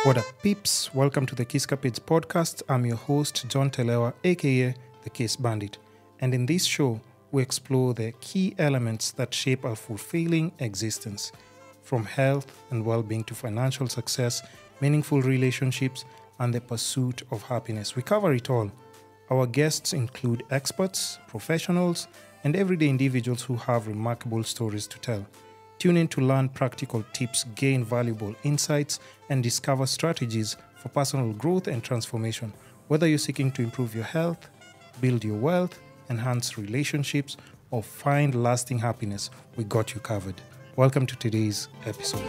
What up, peeps? Welcome to the Kisscapades podcast. I'm your host, John Telewa, aka the Kissbandit. And in this show, we explore the key elements that shape our fulfilling existence, from health and well-being to financial success, meaningful relationships, and the pursuit of happiness. We cover it all. Our guests include experts, professionals, and everyday individuals who have remarkable stories to tell. Tune in to learn practical tips, gain valuable insights, and discover strategies for personal growth and transformation. Whether you're seeking to improve your health, build your wealth, enhance relationships, or find lasting happiness, we got you covered. Welcome to today's episode.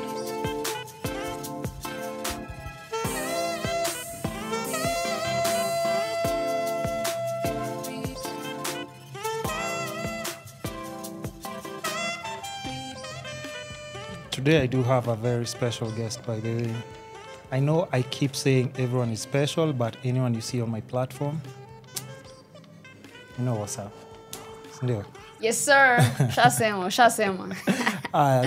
Today I do have a very special guest, by the way. I know I keep saying everyone is special, but anyone you see on my platform, you know what's up. Ndio. Yes, sir. Shasema.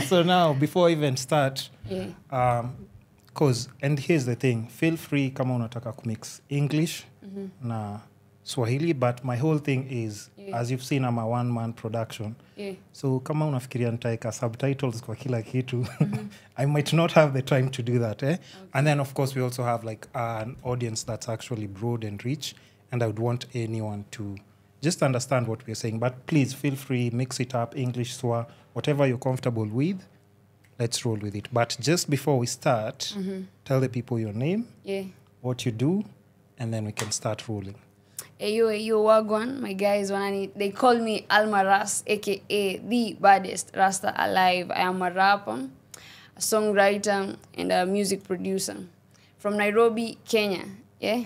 So now, before I even start, and here's the thing, feel free kama unataka kumix English na Swahili, but my whole thing is, as you've seen, I'm a one-man production. So kama unafikiria nitaeka subtitles kwa kila kitu, I might not have the time to do that. Okay. And then, of course, we also have like an audience that's actually broad and rich, and I would want anyone to just understand what we're saying. But please feel free, mix it up, English, Swa, whatever you're comfortable with. Let's roll with it. But just before we start, tell the people your name, what you do, and then we can start rolling. Yo, Wagwan. My guys, they call me Alma Ras, a.k.a. the baddest Rasta alive. I am a rapper, a songwriter, and a music producer from Nairobi, Kenya. Yeah.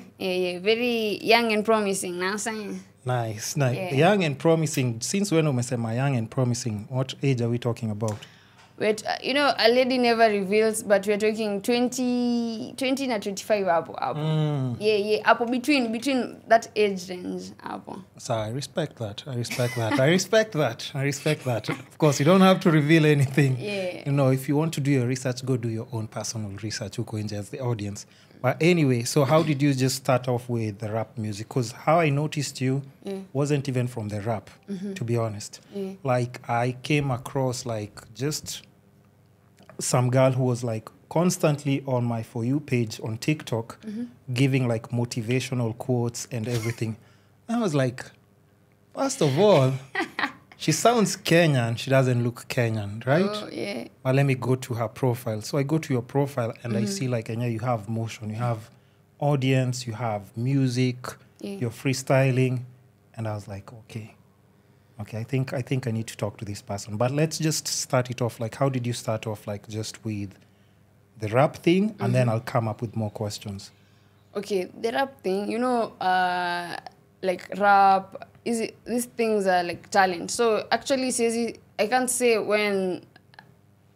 Very young and promising. Now saying. Nice. Young and promising. Since when umesema young and promising, what age are we talking about? Wait, a lady never reveals, but we're talking 20 na 25 hapo. Yeah, hapo between that age range hapo. So I respect that. Of course, you don't have to reveal anything. Yeah. If you want to do your research, go do your own personal research. Uko nje as the audience. But anyway, so how did you just start off with the rap music? Because how I noticed you wasn't even from the rap, to be honest. Like, I came across, like, just some girl who was, like, constantly on my For You page on TikTok, giving, like, motivational quotes and everything. I was like, first of all, she sounds Kenyan. She doesn't look Kenyan, right? Oh, yeah. But let me go to her profile. So I go to your profile and I see, like, you have motion, you have audience, you have music, you're freestyling. And I was like, okay, I think I need to talk to this person. But let's just start it off. Like, how did you start off, like, just with the rap thing? And then I'll come up with more questions. Okay, the rap thing, like rap, these things are like talent. So actually, I can't say when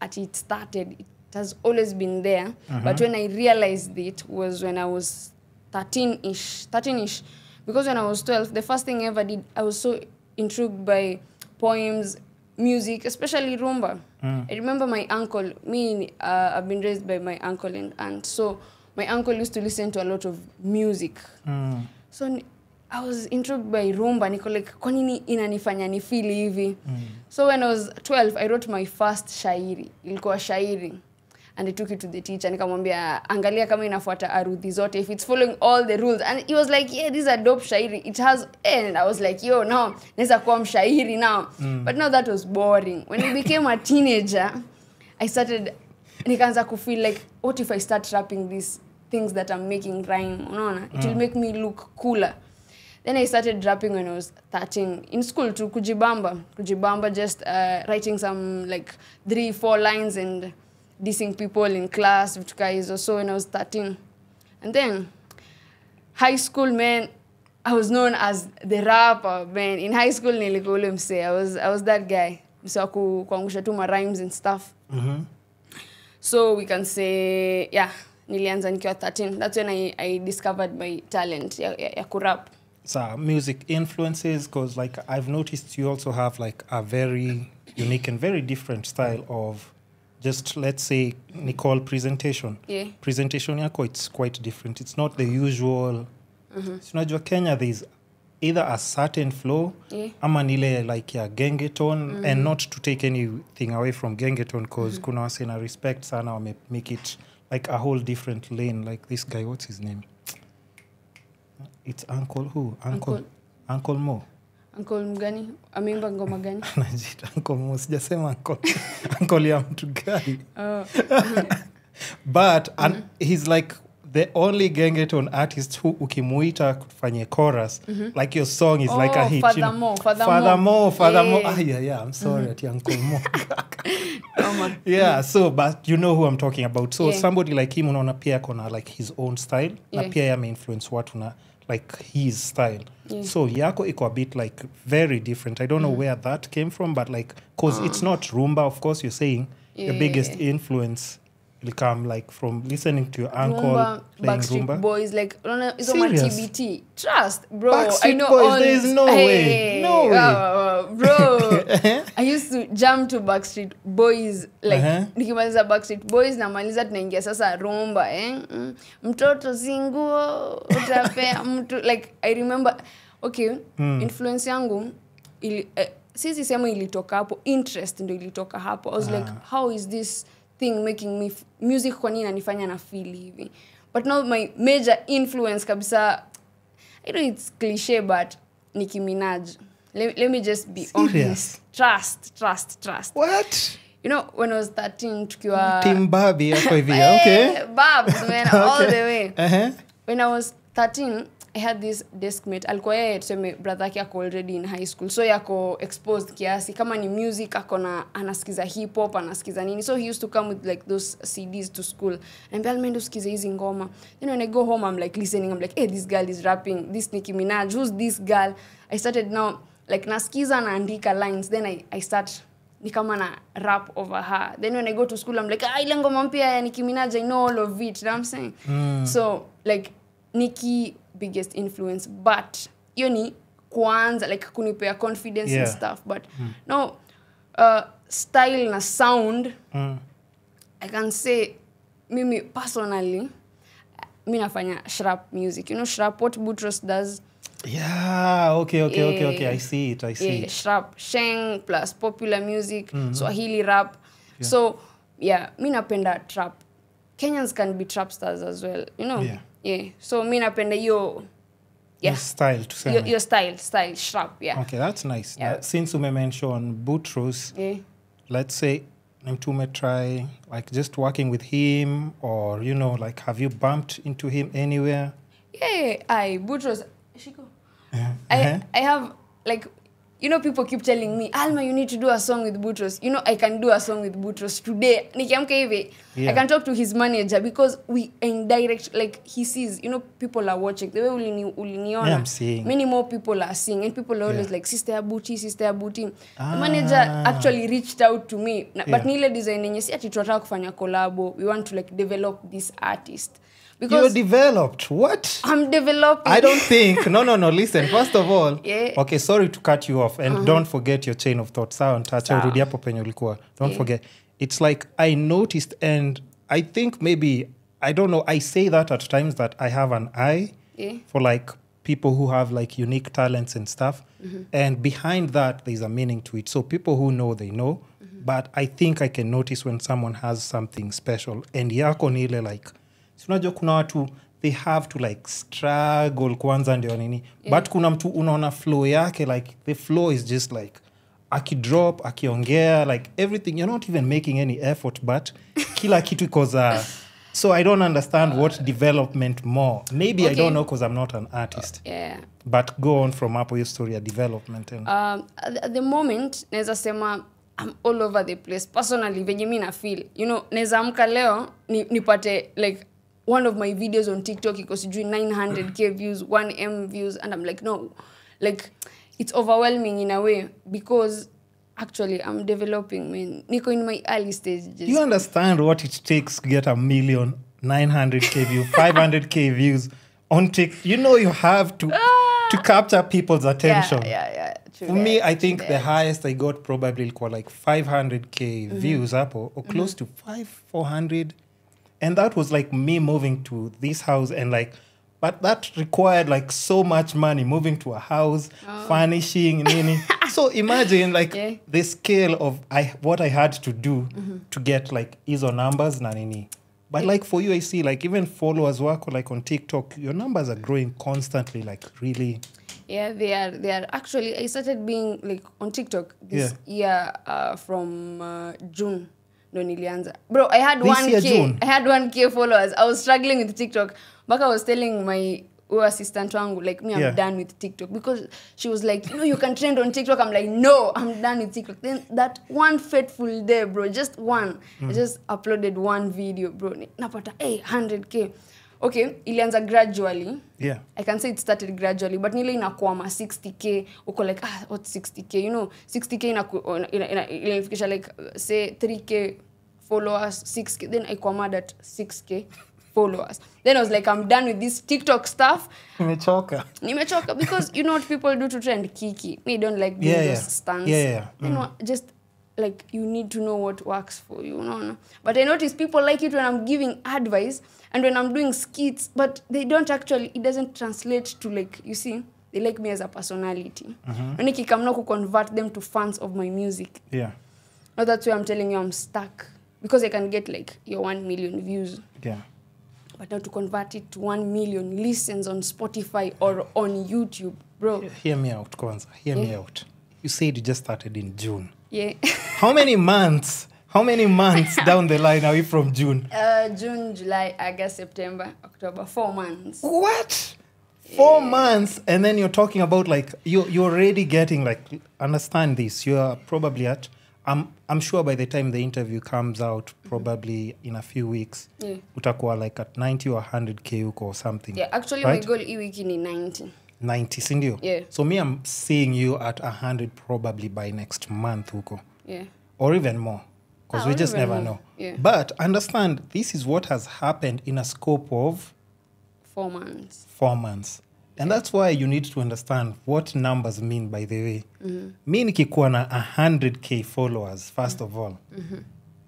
it started. It has always been there. But when I realized it was when I was 13-ish. Because when I was 12, the first thing I ever did, I was so intrigued by poems, music, especially Rumba. I remember my uncle, I've been raised by my uncle and aunt. So my uncle used to listen to a lot of music. So I was intrigued by Rumba. Niko like, kwa nini inanifanya nifeel hivi? So when I was 12, I wrote my first shairi. Ilikuwa shairi. And I took it to the teacher. Nikamwambia, angalia kama inafuata arudhi zote. If it's following all the rules. And he was like, yeah, this is a dope shairi. It has, and I was like, yo, now, neza kuwa mshairi now. But now that was boring. When I became a teenager, I started, nikaanza to feel like, what if I start rapping these things that I'm making rhyme? It will make me look cooler. Then I started rapping when I was 13. In school, to Kujibamba, just writing some like 3-4 lines and dissing people in class, so when I was 13. And then, high school, man, I was known as the rapper, man. In high school, I was that guy. So kuangusha tu ma rhymes and stuff. So we can say, nilianza nikiwa 13. That's when I discovered my talent, ya kurap. So music influences, because like I've noticed you also have like a very unique and very different style of just let's say Nicole presentation. Yeah. Presentation yako, it's quite different. It's not the usual. Unajua Kenya, there's either a certain flow ama nile like ya gengeton, and not to take anything away from gengeton because kuna wase na respect sana wame make it like a whole different lane. Like this guy, what's his name? It's Uncle who? Uncle Mo. Uncle mgani? Ameimba ngoma gani? Anajita Uncle Mo. Sijasema Uncle ya mtu gani. But he's like the only gengeton artist who ukimuita kufanya chorus, like your song is like a hit. Furthermore. Yeah, I'm sorry at Uncle Mo. Yeah, so but you know who I'm talking about. So somebody like him unaona pia kona like his own style, na pia yame influence watu na like his style. So yako iko a bit like very different. I don't know where that came from, but like cause it's not rumba, of course you're saying the biggest influence will come like from listening to your uncle Rumba, playing Backstreet rumba. Boys, like it's on Serious? TBT. Trust, bro. Backstreet I know Boys, all. there is no way. No way. Bro. I used to jam to Backstreet Boys, like nikimaliza Backstreet Boys namaliza tunaingia sasa rumba, mtoto singuo utapea mtu, like I remember. Okay, influence yangu sisi sema ilitoka hapo, interest ndio ilitoka hapo. I was like, how is this thing making me music, kwa nini inanifanya na feel hivi? But now my major influence kabisa, I know it's cliche, but Nicki Minaj. Let me just be honest. Trust. What? You know, when I was 13, tukiwa Team Barbie yako hivi, okay? Babs, man, all the way. When I was 13, I had this deskmate. Alikuwa yeye tuseme brother yake ako already in high school. So yako exposed kiasi. Kama ni music, akona anasikiza hip hop, anasikiza nini. So he used to come with like those CDs to school. And I'll mendo sikiza hizi ngoma. Then when I go home, I'm like listening. I'm like, hey, this girl is rapping. This Nicki Minaj. Who's this girl? I started now, like nasikiza naandika lines. Then I start ni kama na rap over her. Then when I go to school, I'm like, ile ngoma mpya ya Nicki Minaj, I know all of it. You know what I'm saying? So, like, Nicki biggest influence, but yoni kwanza like kunipea confidence and stuff, but no style na sound, I can say mimi personally mimi nafanya shrap music. You know shrap, what Butross does? Yeah, okay. I see it. Shrap, sheng plus popular music, Swahili rap. So yeah, mimi napenda trap. Kenyans can be trap stars as well, you know. Yeah. So mimi napenda hiyo style to say. Your style, shrap, yeah. Okay, that's nice. Since you mentioned Butross, let's say you try like just working with him, or you know, like have you bumped into him anywhere? Yeah, Butross. I have like, you know, people keep telling me, Alma, you need to do a song with Butross. You know, I can do a song with Butross today. Nikiamka hivi, I can talk to his manager because we in direct, like he sees, you know, people are watching. The way uliniona, I'm seeing. Many more people are seeing, and people are always like, Sister Abuti. The manager actually reached out to me, but nile design yenye si ati tunataka kufanya collabo. We want to like develop this artist. Because you're developed. What? I'm developing. I don't think. No. Listen, first of all, okay, sorry to cut you off, and don't forget your chain of thought. Don't forget. It's like I noticed, and I think maybe, I don't know, I say that at times that I have an eye for like people who have like unique talents and stuff. And behind that, there's a meaning to it. So people who know, they know. But I think I can notice when someone has something special. And yako nile like, unajua kuna watu they have to like struggle kwanza ndio nini, but kuna mtu unaona flow yake, like the flow is just like akidrop, akiongea, like everything, you're not even making any effort, but kila kitu ikoza. So I don't understand what development more. Maybe I don't know because I'm not an artist. But go on from hapo your story of development. And at the moment naweza sema I'm all over the place personally, venye mimi na feel, you know, naweza amka leo nipate like one of my videos on TikTok iko sijui 900k views, 1M views, and I'm like, no, like it's overwhelming in a way because actually I'm developing, man. Niko in my early stages. Do you understand what it takes to get 1,900,000 views, 500k views on TikTok? You know you have to. to capture people's attention. Yeah. For me, I think the highest I got probably like 500k views up or close to 400. And that was like me moving to this house and like, but that required like so much money, moving to a house, furnishing, nini. So imagine like the scale of what I had to do to get like hizo numbers na nini. But like for you, I see like even followers work like on TikTok, your numbers are growing constantly, like really. Yeah, they are. Actually, I started being like on TikTok this year from June. No, nilianza. Bro, I had 1K. I had 1K followers. I was struggling with TikTok. But I was telling my assistant wangu, like, me, I'm done with TikTok. Because she was like, you can trend on TikTok. I'm like, no, I'm done with TikTok. Then that one fateful day, bro, just one. I just uploaded one video, bro. Napata, 100K. Okay, ilianza gradually. Yeah. I can say it started gradually, but nile inakwama 60K. Uko like, what's 60K? 60K inafikisha like, say, 3K followers, 6K. Then I kwama at 6K followers. Then I was like, I'm done with this TikTok stuff. Nimechoka. Because you know what people do to trend? Kiki. Me don't like doing those stunts. You know, just like you need to know what works for you. No. But I notice people like it when I'm giving advice and when I'm doing skits, but they don't actually, it doesn't translate to like, you see, they like me as a personality. When Niki come now to convert them to fans of my music. Yeah. Now that's why I'm telling you I'm stuck. Because I can get like your 1 million views. Yeah. But now to convert it to 1 million listens on Spotify or on YouTube, bro. Hear me out, Kwanzaa. Hear me out. You said you just started in June. Yeah. How many months down the line are we from June? June, July, August, September, October. 4 months. What? 4 months? And then you're talking about like, you're already getting like, understand this. You're probably at, I'm sure by the time the interview comes out, probably in a few weeks, utakuwa like at 90 or 100K uko or something. Yeah, actually right? My goal hii wiki ni 90. 90, sindio? Yeah. So me, I'm seeing you at 100 probably by next month uko. Yeah. Or even more. Because we just never know. Yeah. But understand, this is what has happened in a scope of 4 months. 4 months. And that's why you need to understand what numbers mean, by the way. Me nikikuwa na 100K followers, first of all,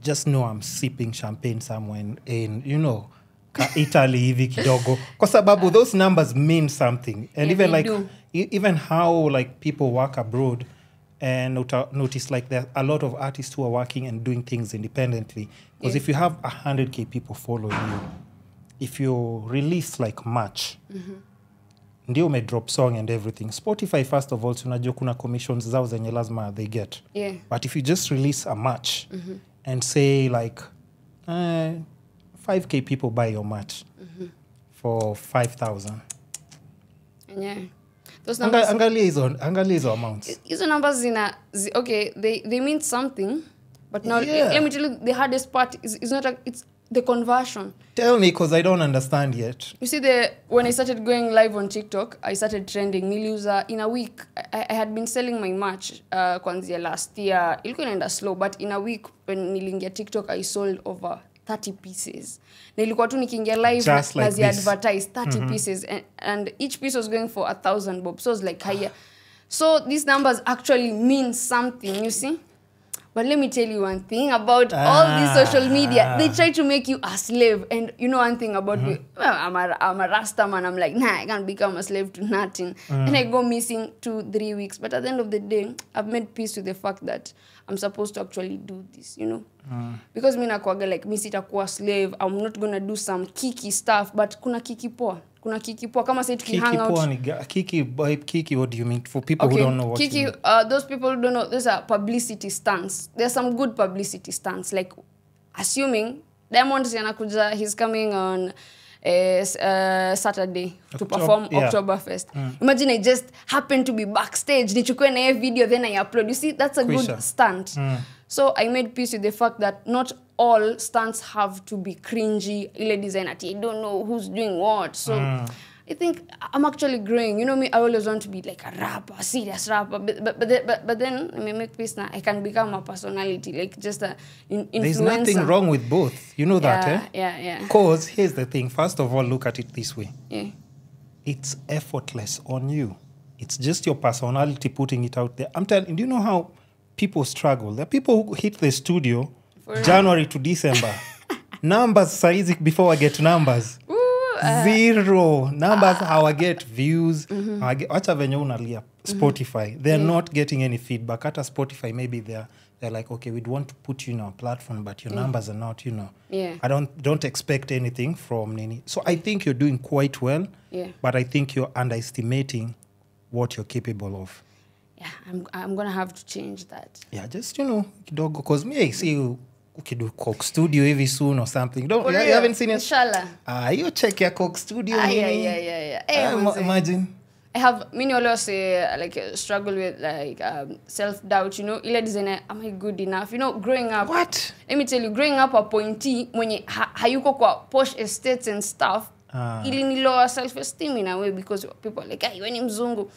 just know I'm sipping champagne somewhere in you know, Italy hivi kidogo. Kwa sababu those numbers mean something. And even like, even how like people work abroad, and notice like there are a lot of artists who are working and doing things independently. Because if you have 100K people following you, if you release like much, ndio drop song and everything. Spotify, first of all, tunajua kuna commissions zao zenye lazima they get. Yeah. But if you just release a match and say like 5K people buy your match for 5,000. Yeah. Those numbers, angalia hizo amounts. Hizo numbers okay, they mean something, but now let me tell you, the hardest part is not it's the conversion. Tell me, because I don't understand yet. You see, when I started going live on TikTok, I started trending. Niliuza in a week. I had been selling my merch kwanzia last year. Ilikuwa inaenda slow, but in a week when nilingia TikTok, I sold over 30 pieces. Nilikuwa tu nikiingia live as like advertised 30 pieces, and each piece was going for 1,000 bob. So it was like higher. So these numbers actually mean something, you see. But let me tell you one thing about all these social media. They try to make you a slave. And you know one thing about me, well, I'm a Rasta man. I'm like, nah, I can't become a slave to nothing. And I go missing 2-3 weeks. But at the end of the day, I've made peace with the fact that I'm supposed to actually do this, you know. Because me nakwaga like, me sitakuwa slave. I'm not going to do some kiki stuff. But kuna kiki poa. Kama say to hang out. Kiki, what do you mean? For people who don't know what kiki, you mean. Those people who don't know, there's a publicity stunts. There's some good publicity stunts. Like, assuming Diamond Yanakuja, he's coming on Saturday to perform Oktoberfest. Imagine I just happen to be backstage. Nichukue na video, then I upload. You see, that's a good stunt. So I made peace with the fact that not all stunts have to be cringy. Ile design at I don't know who's doing what. So I think I'm actually growing. You know me, I always want to be like a rapper, a serious rapper. But then I make peace now. I can become a personality, like just an influencer. There's nothing wrong with both. You know that, eh? Yeah. Because here's the thing. First of all, look at it this way. Yeah. It's effortless on you. It's just your personality putting it out there. I'm telling, do you know how people struggle? There are people who hit the studio January to December. Numbers saizi before I get numbers. Zero. Numbers how I get views. Wacha venye unalia Spotify. They're not getting any feedback. At Spotify, maybe they're like, okay, we'd want to put you in our platform, but your numbers are not, I don't expect anything from Nini. So I think you're doing quite well, but I think you're underestimating what you're capable of. Yeah, I'm going to have to change that. Yeah, just, kidogo, because me, I see you do Coke Studio every soon or something. You haven't seen it? Inshallah. You check your Coke Studio. Yeah. Imagine. I have many always struggle with self-doubt, ile design, am I good enough? Growing up. What? Let me tell you, growing up a pointy, mwenye hayuko kwa posh estates and stuff, ili ni lower self-esteem in a way because people are like, hey, we ni mzungu.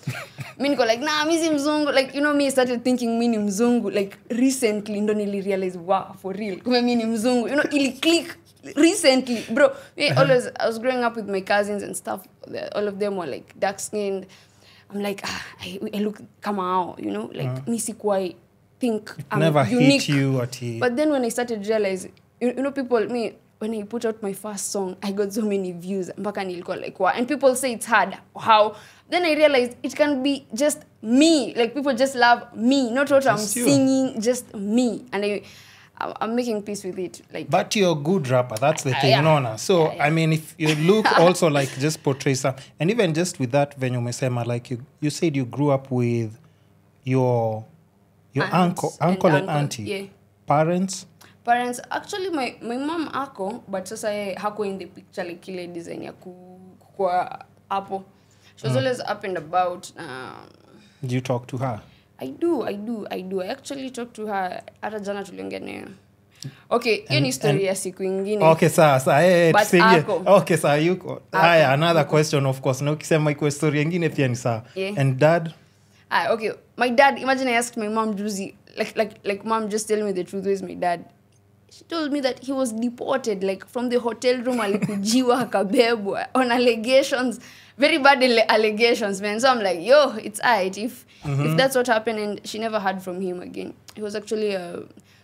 Mi niko like, nah, mi si mzungu. Like, me started thinking mi ni mzungu. Like, recently, ndo nili realize, wow, for real. Kume mi ni mzungu. Ili click recently. Bro, I was growing up with my cousins and stuff. All of them were like dark-skinned. I'm like, I look kama hao, like, mi sikuwa think I'm never unique. Hit you at it. But then when I started realizing, people, when I put out my first song, I got so many views. Mpaka nilikuwa like, wow. And people say it's hard. How? Then I realized it can be just me. Like, people just love me. Not what I'm singing, just me. And I'm making peace with it. Like, but you're a good rapper. That's the thing. No. So, I mean, if you look also like just portray some... And even just with that, venye umesema, like you said you grew up with your uncle and auntie. Yeah. Parents, actually my mom ako, but sasa hako in the picture like kile design ya kukua hapo. She was always up and about. Do you talk to her? I do. I actually talk to her. Hata jana tuliongea nayo. Okay, hiyo ni story ya siku ingine. Okay, sasa tusingie. Okay, sasa yuko. Another question of course. Na ukisema iko story nyingine pia ni sawa. And dad? Okay. My dad, imagine I asked my mom Juzi, like mom, just tell me the truth, who is my dad? She told me that he was deported, like from the hotel room, alikujiwa akabebwa on allegations, very bad allegations, man. So I'm like, yo, it's alright if that's what happened, and she never heard from him again. He was actually a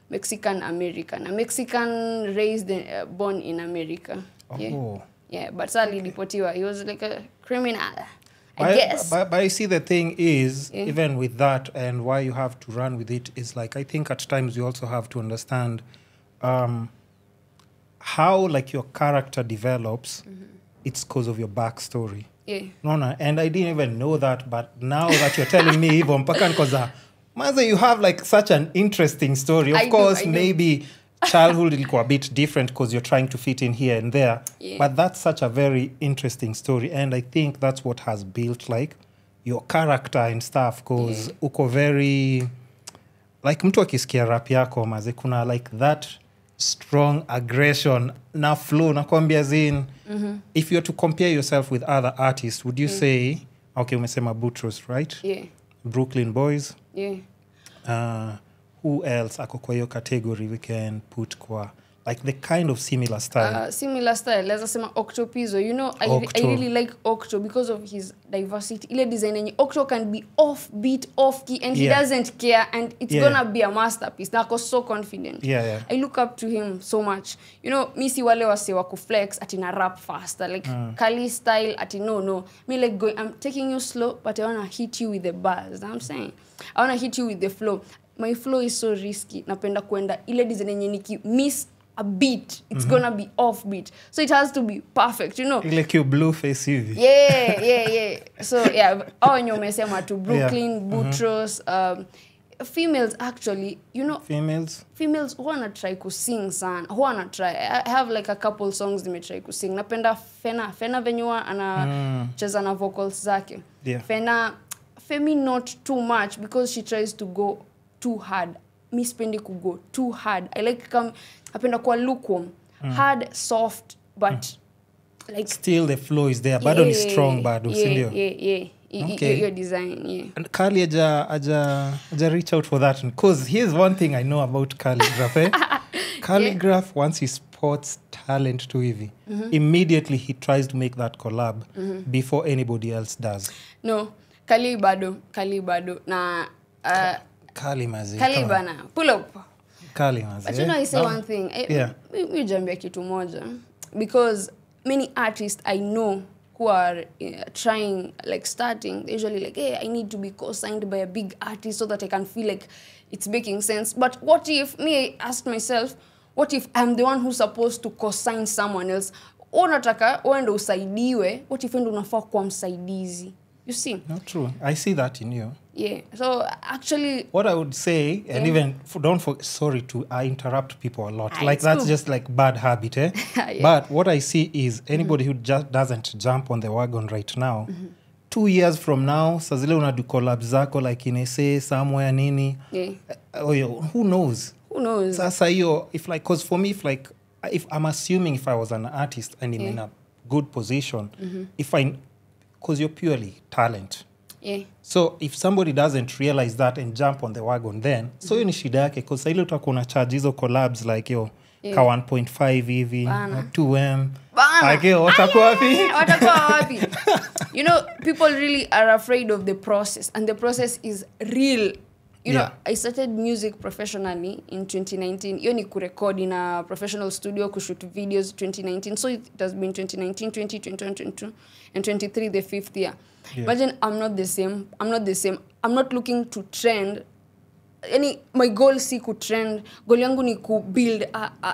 Mexican American, a Mexican raised, born in America. Yeah, but sadly deportiwa. He was like a criminal. I guess. But you see, the thing is, even with that, and why you have to run with it is like, I think at times you also have to understand how like your character develops. It's because of your backstory. Yeah. No, and I didn't even know that, but now that you're telling me, even because Maza, you have like such an interesting story. Of course, maybe childhood ilikuwa a bit different because you're trying to fit in here and there. But that's such a very interesting story. And I think that's what has built like your character and stuff. Because uko very... Like mtu akisikia rap yako, maze, kuna like that strong aggression na flow. Nakwambia zin, if you're to compare yourself with other artists, would you say... Okay, umesema Butross, right? Yeah. Buruklyn Boyz. Yeah. Who else ako kwa hiyo category we can put kwa like the kind of similar style? Similar style. Let's say Octopizzo. I really like Octo because of his diversity. Ile design yenye Octo can be offbeat, off key, and he doesn't care, and it's gonna be a masterpiece. Nako so confident. Yeah. I look up to him so much. Mi si wale wase wa kuflex ati na rap faster, like Kali style ati no. Me like going, I'm taking you slow, but I wanna hit you with the bars. I'm saying, I wanna hit you with the flow. My flow is so risky. Napenda kwenda ile design yenye niki miss a beat, it's gonna be off beat, so it has to be perfect, like your blue face hivi. Yeah. So au wenye umesema to Buruklyn, Butross, females actually, females who wanna try to sing sana, who wanna try. I have like a couple songs they may try to sing. Napenda Fena venyua anacheza na vocals zake. Fena, Femi not too much because she tries to go too hard. Mi spendi ku go too hard. I like napenda kwa lukewarm. Hard, soft, but like still the flow is there. Bado ni strong bado, sindio? Okay. Your design, And Kali aja reach out for that. Because here's one thing I know about Calligraph. Calligraph, once he spots talent to hivi, immediately he tries to make that collab before anybody else does. No. Kali bado na Kali mazi. Kali bana. Pull up. Kali mazi. But you know, I say one thing. We jambia kitu moja because many artists I know who are trying, like starting, they're usually like, hey, I need to be co-signed by a big artist so that I can feel like it's making sense. But what if, I asked myself, what if I'm the one who's supposed to co-sign someone else? Unataka uende usaidiwe, what if endo unafaa kuwa msaidizi? You see? Not true. I see that in you. Yeah. So actually, what I would say, and even sorry to interrupt people a lot. Like that's cool. just like bad habit, eh? Yeah. But what I see is anybody who just doesn't jump on the wagon right now, 2 years from now, sazile unadu collab zako like in SA somewhere nini. Yeah. Who knows? Who knows? Sasa hiyo, cause for me, if I'm assuming if I was an artist and I'm in a good position, cause you're purely talent. Yeah. So if somebody doesn't realize that and jump on the wagon then, so hiyo ni shida yake, cause ile utakuwa na charge hizo collabs like yo ka 1.5 hivi, 2M. Like yo, watakuwa wapi? You know, people really are afraid of the process, and the process is real. You know, I started music professionally in 2019. Hiyo ni kurecord in a professional studio, kushoot videos 2019. So it has been 2019, 2020, 2022, and 23, the 5th year. Yeah. Imagine I'm not the same. I'm not looking to trend. My goal si ku trend. Goal yangu ni ku build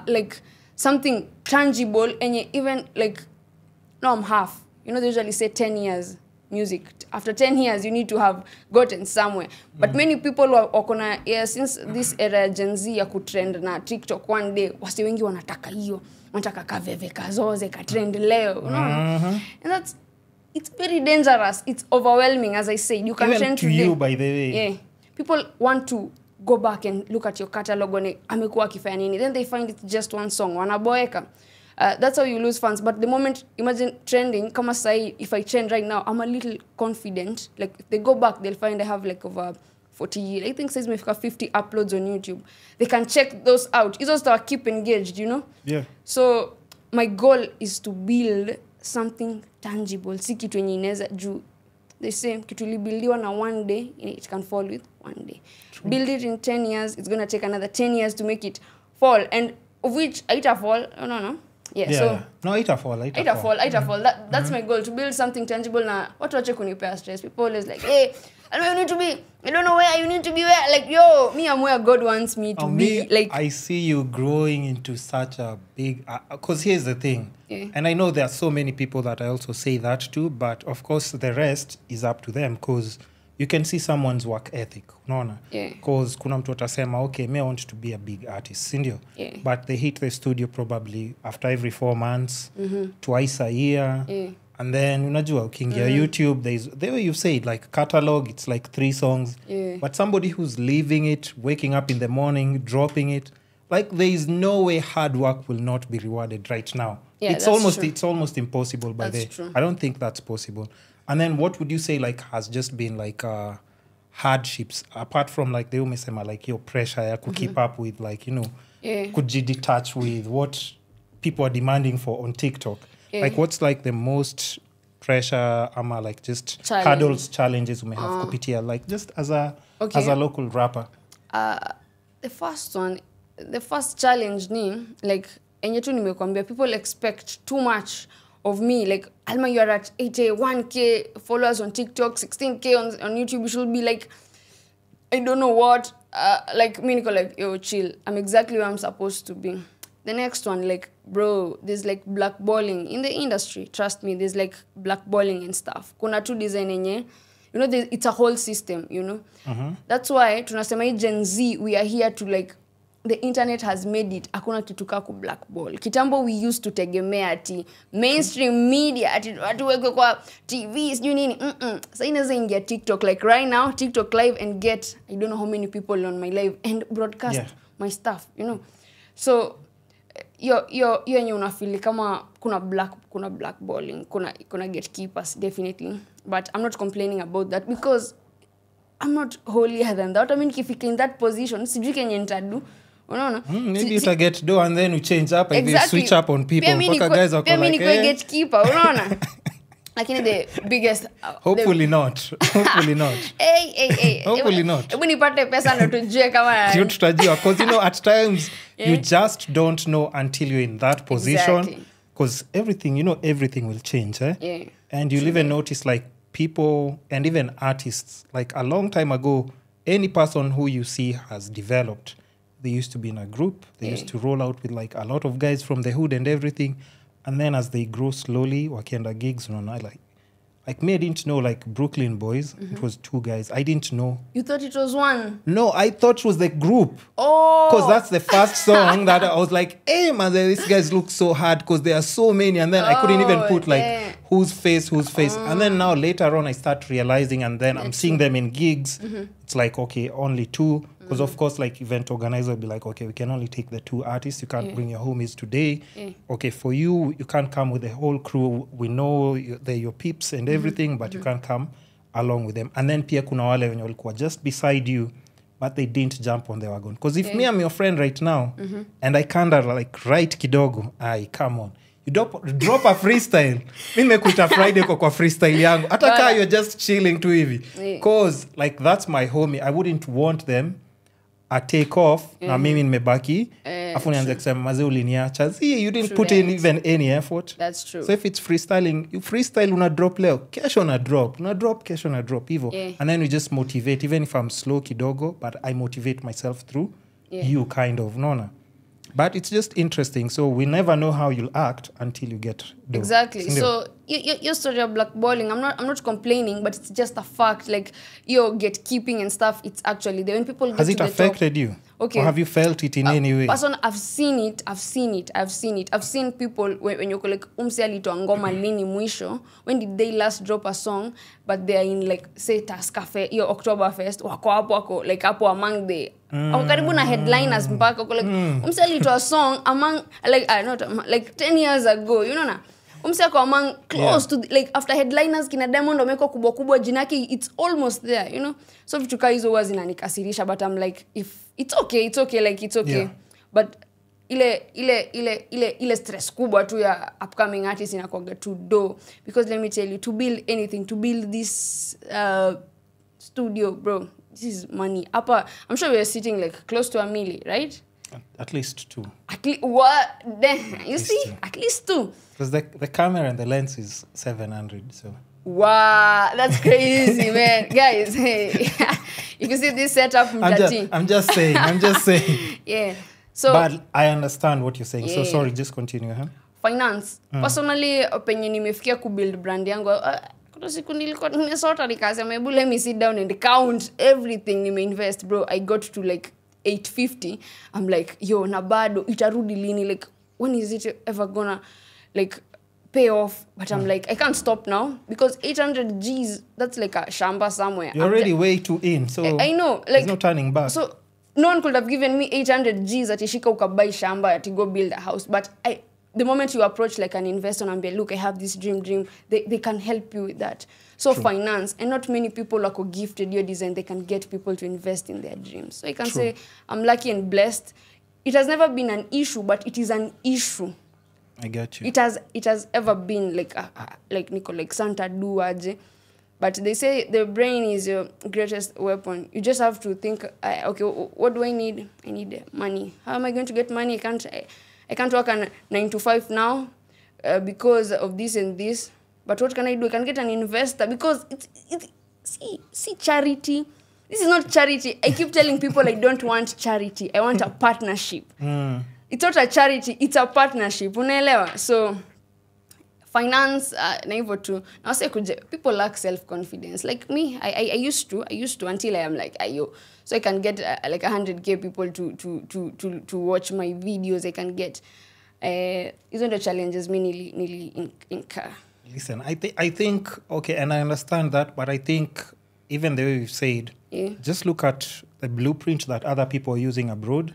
like something tangible, and even like, no, I'm half. You know, they usually say 10 years music. After 10 years, you need to have gotten somewhere. But many people wakona, since this era Gen Z ya kutrend na TikTok one day, wasi wengi wanataka hiyo. Wanataka kaveve kazoze ka trend leo. And it's very dangerous. It's overwhelming, as I said. You can even trend to today. You, by the way. Yeah. People want to go back and look at your catalog on amekuwa akifanya nini. Then they find it's just one song. Wanaboeka. That's how you lose fans. But the moment, imagine trending, kama say, if I trend right now, I'm a little confident. Like, if they go back, they'll find I have like over 40, I think says maybe 50 uploads on YouTube. They can check those out. It's also keep engaged, you know? Yeah. So, my goal is to build something tangible. Si kitu yenye inaweza juu. The same, kitu libuildiwa na one day, it can fall with one day. True. Build it in 10 years, it's going to take another 10 years to make it fall. And of which, ita fall, no. Yeah, so yeah. No, ita fall. That's my goal, to build something tangible. Na watu wache kunipea stress. People always like, hey, I know you need to be, I don't know where you need to be where. Like, yo, me, I'm where God wants me to be. Like, I see you growing into such a big, because here's the thing. Yeah. And I know there are so many people that I also say that to, but of course the rest is up to them, because you can see someone's work ethic, unaona? Because kuna mtu atasema, okay, me I want to be a big artist, sindio? Yeah. But they hit the studio probably after every 4 months, twice a year. Yeah. And then, unajua, ukiingia YouTube, the way you say it, like catalog, it's like 3 songs. Yeah. But somebody who's leaving it, waking up in the morning, dropping it, like there is no way hard work will not be rewarded right now. Yeah, it's almost impossible by the way. I don't think that's possible. And then what would you say like has just been like hardships apart from like the umesema like your pressure ya keep up with like, you know, could you detach with what people are demanding for on TikTok? Like what's like the most pressure ama like just hurdles, challenges you may have kupitia like just as a local rapper? The first challenge ni like enye tu nimekwambia, people expect too much of me. Like, Alma, you're at 81K followers on TikTok, 16K on YouTube. You should be like, I don't know what. Like, me, like, yo, chill. I'm exactly where I'm supposed to be. The next one, like, bro, there's like blackballing in the industry. Trust me, there's like blackballing and stuff. Kuna tu design enye. You know, it's a whole system, you know. That's why, tunasema Gen Z, we are here to like, the internet has made it. Hakuna kitu ka ku blackball. Kitambo we used to tegemea ati mainstream media ati watu wekwe kwa TV sijui nini. Sasa inaweza ingia TikTok like right now, TikTok live and get I don't know how many people on my live and broadcast my stuff, you know. So yo yenye unafeel kama kuna blackballing, kuna gatekeepers definitely. But I'm not complaining about that because I'm not holier than that. I mean, if you in that position, sijui kenye nitadu. Maybe you get do and then you change up and you switch up on people. Pia mimi ni gatekeeper, unaona? lakini the biggest hopefully not hey hopefully not hebu nipate pesa ndo tujue kama sio tutajua because at times you just don't know until you're in that position because everything will change and you'll even notice like people and even artists like a long time ago any person who you see has developed. They used to be in a group. They used to roll out with like a lot of guys from the hood and everything. And then as they grow slowly, wakienda gigs, like me, I didn't know like Buruklyn Boyz. It was 2 guys. I didn't know. You thought it was one? No, I thought it was the group. Oh. Because that's the first song that I was like, hey man, these guys look so hard because there are so many. And then I couldn't even put like whose face. And then now later on I start realizing and then I'm seeing them in gigs. It's like, okay, only 2. Because of course, like event organizer will be like, okay, we can only take the 2 artists. You can't bring your homies today. Okay, for you can't come with the whole crew. We know they're your peeps and everything, but you can't come along with them. And then pia kuna wale wenye walikuwa just beside you, but they didn't jump on the wagon. Because if me, I'm your friend right now, and I kinda like write kidogo, come on. You drop a freestyle. Mimi nimekuita Friday kwa freestyle yangu. Hata kama you're just chilling tu hivi. Because like that's my homie. I wouldn't want them a take off na mimi nimebaki afu nianze kusema mazee uliniacha. See, you didn't put in even any effort. That's true. So if it's freestyling, you freestyle una drop leo, kesho una drop kesho una drop hivyo. And then we just motivate even if I'm slow kidogo, but I motivate myself through you kind of nona. But it's just interesting. So we never know how you'll act until you get dope. Exactly. So your story of blackballing, I'm not complaining, but it's just a fact. Like your gatekeeping and stuff, it's actually there. When people get has it to affected the top, you? Okay. Or have you felt it in any way? Person, I've seen it. I've seen people when you like alitoa ngoma lini mwisho. When did they last drop a song? But they are in like say Tascafe, your Oktoberfest, wako like hapo among the karibu na headliners mpaka like alitoa song among like not like 10 years ago, you know na. Umseko among close to like after headliners kina Diamond wameko kubwa jina yake it's almost there, you know. So vitu kama hizo wazi inanikasirisha, but I'm like if it's okay like it's okay. Yeah. But ile stress kubwa tu ya upcoming artists inakuwa to do, because let me tell you, to build anything, to build this studio, bro, this is money. I'm sure we're sitting like close to $1 million, right? At least 2. What? Then you see, 2. At least 2. Because the camera and the lens is 700. So. Wow, that's crazy, man, guys. Hey, you can see this setup. I'm just saying. Yeah. So, but I understand what you're saying. Yeah. So sorry, just continue. Huh? Finance. Personally, penye nimefikia kubuild brand yangu. Kuna siku nilikuwa nimesota nikasema, "Hebu let me sit down and count everything nimeinvest, bro." I got to like 850. I'm like, yo, na bado itarudi lini? Like, when is it ever gonna like pay off? But I'm like, I can't stop now because 800 G's, that's like a shamba somewhere. You're already way too in, so I know, like there's no turning back. So no one could have given me 800 G's at ishika ukabai shamba to go build a house. But the moment you approach like an investor and be, look, I have this dream, they can help you with that. So True. Finance, and not many people are gifted your design, they can get people to invest in their dreams. So I can say I'm lucky and blessed. It has never been an issue, but it is an issue. I get you. It has ever been like Nico, like Santa do aje. But they say the brain is your greatest weapon. You just have to think, okay, what do I need? I need money. How am I going to get money? I can't work on 9 to 5 now because of this and this. But what can I do? I can get an investor because see charity. This is not charity. I keep telling people I don't want charity. I want a partnership. It's not a charity. It's a partnership. Unaelewa? So finance na hivyo tu. Now say people lack self-confidence. Like me, I used to until I am like ayo. So I can get like 100K people to watch my videos. I can get isn't the challenges me nearly incur. Listen, I think okay, and I understand that, but I think even the way you said, just look at the blueprint that other people are using abroad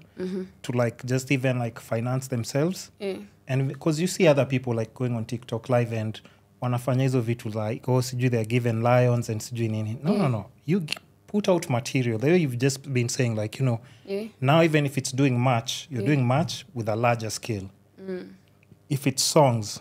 to like just even like finance themselves. And because you see other people like going on TikTok live and wanafanya hizo vitu like, oh, sijui they're given lions and sijui nini. No. You put out material. The way you've just been saying, like, you know, now even if it's doing match, you're doing match with a larger scale. If it's songs,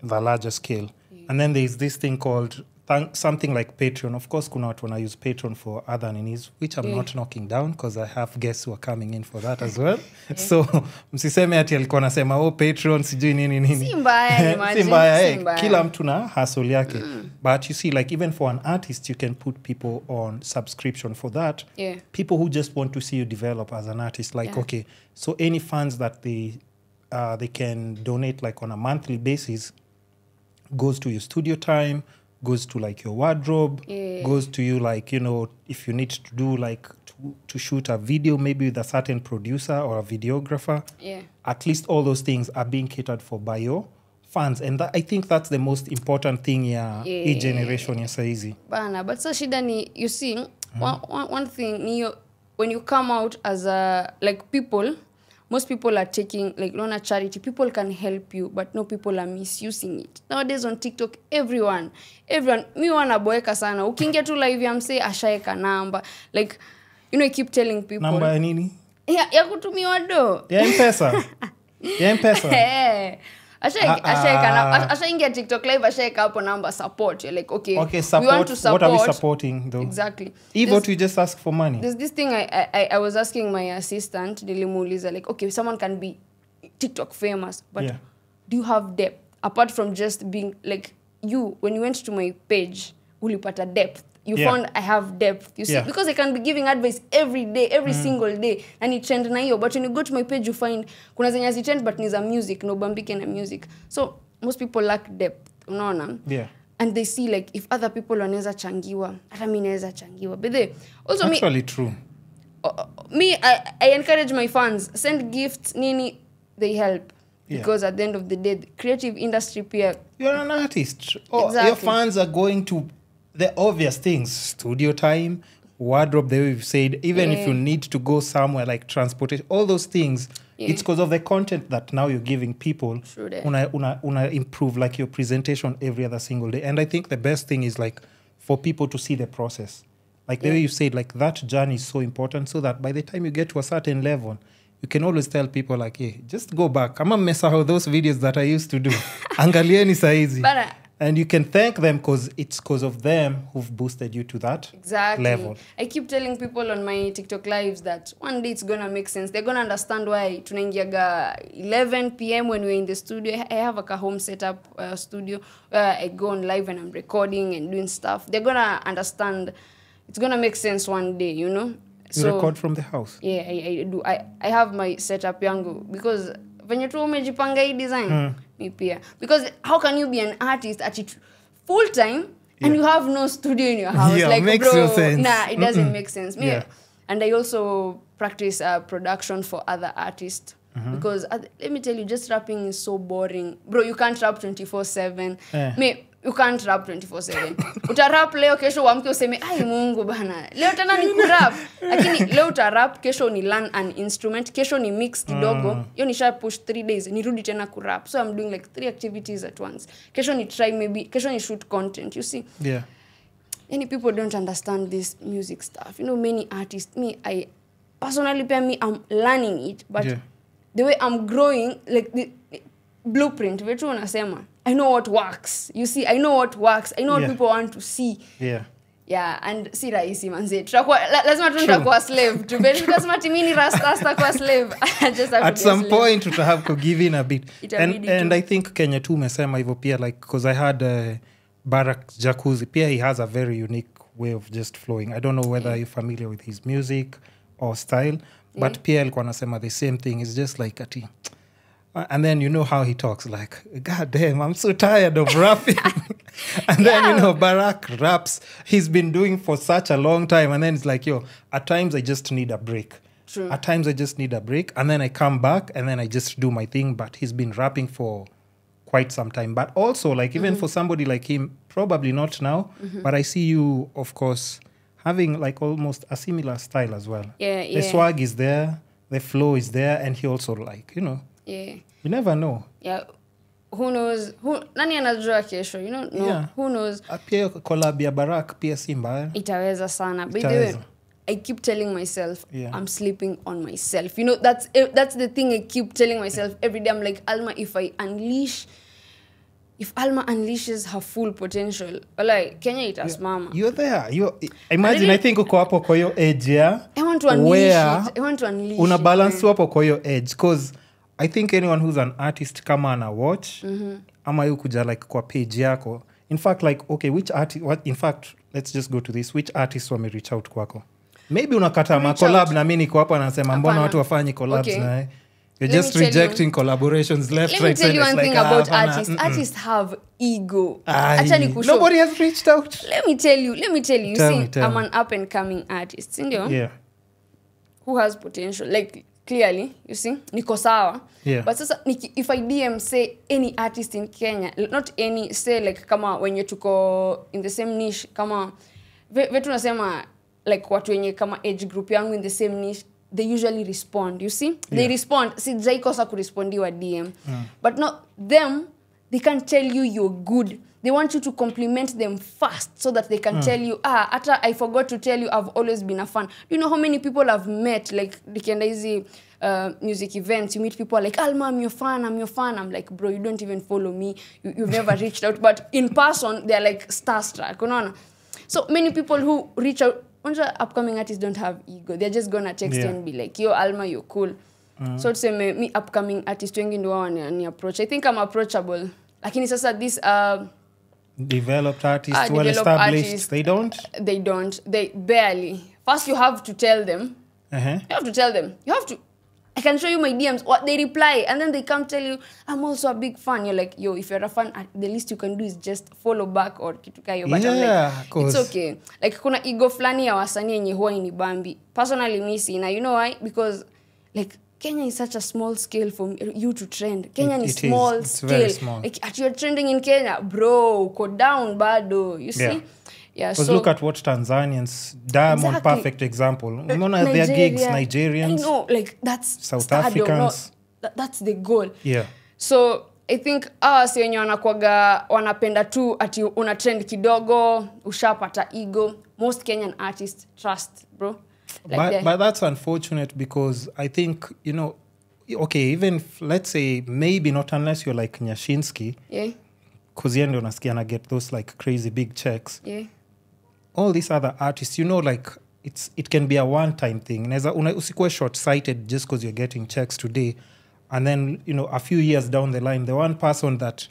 the larger scale. And then there's this thing called something like Patreon. Of course, kuna watu wana use Patreon for other needs, which I'm not knocking down because I have guests who are coming in for that as well. So, msiseme ati alikuwa nasema Patreon sijui nini. Si mbaya, si mbaya. Kila mtu na hustle yake. But you see, like even for an artist, you can put people on subscription for that. Yeah. People who just want to see you develop as an artist. Like, okay, so any funds that they can donate like on a monthly basis goes to your studio time, goes to like your wardrobe, goes to you like, you know, if you need to do like to shoot a video maybe with a certain producer or a videographer, at least all those things are being catered for by your fans. And I think that's the most important thing each generation ya saizi. Bana, but so shida ni, you see, one thing ni when you come out as a, like people, most people are taking, like, not a charity. People can help you, but no, people are misusing it. Nowadays on TikTok, everyone, mi wana boeka sana. Ukingia tu live ya mse, ashaeka namba. Like, you know, I keep telling people. Namba ya nini? Ya kutumiwa do. Ya M-Pesa. Ya M-Pesa. Ashaingia TikTok live, ashaeka hapo number support. You're like, okay, support. We want to support. What are we supporting though? Exactly. What we just ask for money? There's this thing I was asking my assistant, Nilimuuliza, like, okay, someone can be TikTok famous, but do you have depth? Apart from just being, like, you, when you went to my page, ulipata depth. You found I have depth. You see, because I can be giving advice every day, every single day, and it trend na hiyo. But when you go to my page, you find kuna zenye trend, but niza music, no bambike na music. So most people lack depth, unaona? Yeah. And they see like if other people wanaweza changiwa, hata mimi naweza changiwa. But they also actually true. I encourage my fans, send gifts, nini, they help. Because at the end of the day, the creative industry peer. You're an artist. Exactly. Your fans are going to the obvious things, studio time, wardrobe, they we've said, even if you need to go somewhere like transportation, all those things, it's because of the content that now you're giving people. Una improve like your presentation every other single day. And I think the best thing is like for people to see the process. Like the way you said, like that journey is so important so that by the time you get to a certain level, you can always tell people like, hey, just go back. I'm going to mess out those videos that I used to do. Angalieni saizi. And you can thank them because it's because of them who've boosted you to that level. I keep telling people on my TikTok lives that one day it's going to make sense. They're going to understand why tunaingiaga 11 p.m. when we're in the studio. I have a home setup studio where I go on live and I'm recording and doing stuff. They're going to understand. It's going to make sense one day, you know? You record from the house? Yeah, I do. I have my setup yangu because venye tu umejipanga hii design mi pia, because how can you be an artist at it full time and you have no studio in your house? Like, makes bro, no sense. Nah, it doesn't make sense. Me, and I also practice production for other artists because let me tell you, just rapping is so boring, bro. You can't rap 24/7. Me, you can't rap 24/7. Utarap leo, kesho uamke useme ai Mungu bana, leo tena ni kurap. Lakini leo utarap, kesho ni learn an instrument, kesho ni mix kidogo. Yo nisha push 3 days, nirudi tena kurap. So I'm doing like 3 activities at once. Kesho ni try maybe, kesho ni shoot content, you see? Yeah. Many people don't understand this music stuff. You know, many artists, I personally, I'm learning it, but the way I'm growing, like the blueprint, vetu unasema, I know what works. You see, I know what works. I know what people want to see. Yeah, and si rahisi manze. Lazima tutakuwa slave. Lazima timini rasta kwa slave. Just have at to some slave. point to have to give in a bit. And I think Kenya too umesema hivyo pia, like, because I had Barak Jacuzzi. Pia he has a very unique way of just flowing. I don't know whether you're familiar with his music or style, but Pia alikuwa anasema the same thing. It's just like ati. And then you know how he talks, like, God damn, I'm so tired of rapping. And then, you know, Barak raps. He's been doing for such a long time. And then it's like, yo, at times I just need a break. True. At times I just need a break. And then I come back and then I just do my thing. But he's been rapping for quite some time. But also, like, even for somebody like him, probably not now, but I see you, of course, having like almost a similar style as well. The swag is there. The flow is there. And he also, like, you know. Yeah. You never know. Yeah. Who knows? Nani anajua kesho? You know? No. Yeah. Who knows? Pia collab ya Barak pia si mbaya. Itaweza sana. By the way, I keep telling myself, I'm sleeping on myself. You know, that's the thing I keep telling myself every day. I'm like, Alma, if I unleash if Alma unleashes her full potential, like Kenya itasimama. You're there. Imagine, I think uko hapo kwa hiyo edge, yeah? I want to unleash it. I want to unleash una balance hapo kwa hiyo edge, because I think anyone who's an artist kama ana watch ama yu kuja like kwa page yako, in fact like okay, which artist, in fact let's just go to this, which artists wame reach out kwako? Maybe unakata ma collab na mimi niko hapa nasema mbona watu wafanyi collabs na you're just rejecting collaborations left, right, center. Let me tell you one thing about artists. Artists have ego. Nobody has reached out. Let me tell you. You see, I'm an up and coming artist. Yeah. Who has potential. Like, clearly, you see, niko sawa. Yeah. But sasa, if I DM, say, any artist in Kenya, not any, say, like, kama, when you tuko in the same niche, kama, vetu nasema, like, watu wenye kama age group yangu in the same niche, they usually respond, you see? Yeah. They respond. Si jaikosa kurespondiwa DM. But not them, they can tell you you're good. They want you to compliment them fast so that they can tell you, ata I forgot to tell you I've always been a fan. Do you know how many people I've met, like, nikienda hizi music events, you meet people like, Alma, I'm your fan. I'm like, bro, you don't even follow me. You've never reached out. But in person, they're like starstruck. Unaona? So many people who reach out, upcoming artists don't have ego. They're just gonna text you and be like, yo, Alma, you're cool. So to say, me upcoming artists wengi ndio wani approach. I think I'm approachable. Lakini sasa this developed artists, well established, artists, they don't. They barely. First you have to tell them. You have to tell them. I can show you my DMs, what they reply, and then they come tell you, I'm also a big fan. You're like, yo, if you're a fan, the least you can do is just follow back or kitukayo. But I'm like, it's okay. Like, kuna ego flani ya wasanii yenye huwa inibambi. Personally, me sina. You know why? Because, like, Kenya is such a small scale for you to trend. Kenya is small scale. Very small. Like, you're trending in Kenya, bro, go down, bado. You see? Yeah, because look at what Tanzanians, Diamond, perfect example. Umeona their gigs, Nigerians. I know, like, that's South Africans. That's the goal. Yeah. So I think si wenye wanakuaga wanapenda tu ati una trend kidogo, ushapata ego. Most Kenyan artists trust, bro. Like but that's unfortunate, because I think, you know, okay, even let's say maybe not unless you're like Nyashinsky. Yeah. Because yeye ndio nasikia na get those like crazy big checks. Yeah. All these other artists, you know, like it can be a one-time thing. Usikuwe short-sighted just because you're getting checks today, and then, you know, a few years down the line, the one person that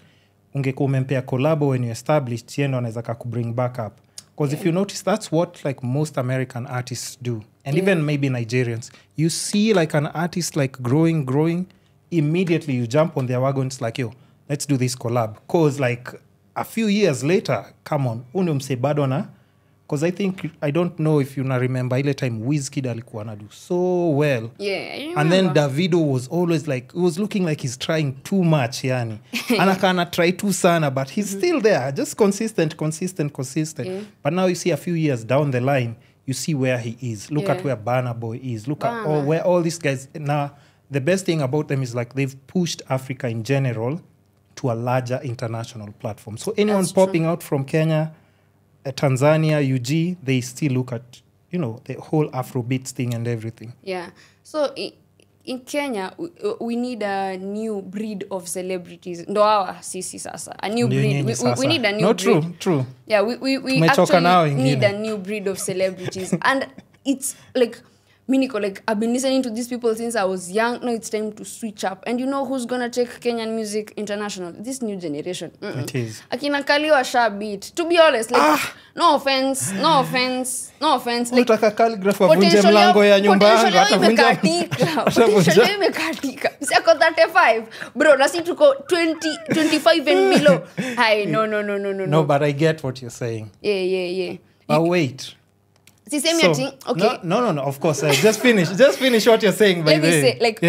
ungekuwa umempea collabo when you established, yeye ndo anaweza kubring back up. Because if you notice, that's what like most American artists do, and even maybe Nigerians. You see like an artist like growing, immediately you jump on their wagon. It's like, yo, let's do this collab. Because like a few years later, come on, unumse bado na. Because I don't know if you remember ile time Wizkid alikuwa na do so well. Yeah, and then Davido was always like, it was looking like he's trying too much, yani. Anakana try too sana, but he's still there, just consistent. Yeah. But now you see a few years down the line, you see where he is. Look at where Burna Boy is. Look at where all these guys now. The best thing about them is like they've pushed Africa in general to a larger international platform. So anyone popping out from Kenya, Tanzania, UG, they still look at, you know, the whole Afrobeats thing and everything. Yeah. So in Kenya, we need a new breed of celebrities. Ndo hawa sisi sasa. A new breed. We need a new breed. No, true. Yeah, we actually need a new breed of celebrities. And it's like, Miniko, like, I've been listening to these people since I was young. Now it's time to switch up. And you know who's gonna take Kenyan music international? This new generation. It is. Akina Kaliwa sha beat. To be honest, like, no offense. Like, utaka calligraph wavunje mlango ya nyumba yangu atavunja. Potential imekatika. Msi ako 35. Bro, nasi tuko 25 and below. Hi, no. No, but I get what you're saying. Yeah. Wait. Okay. No. Of course, just finish what you're saying. Let me say, like,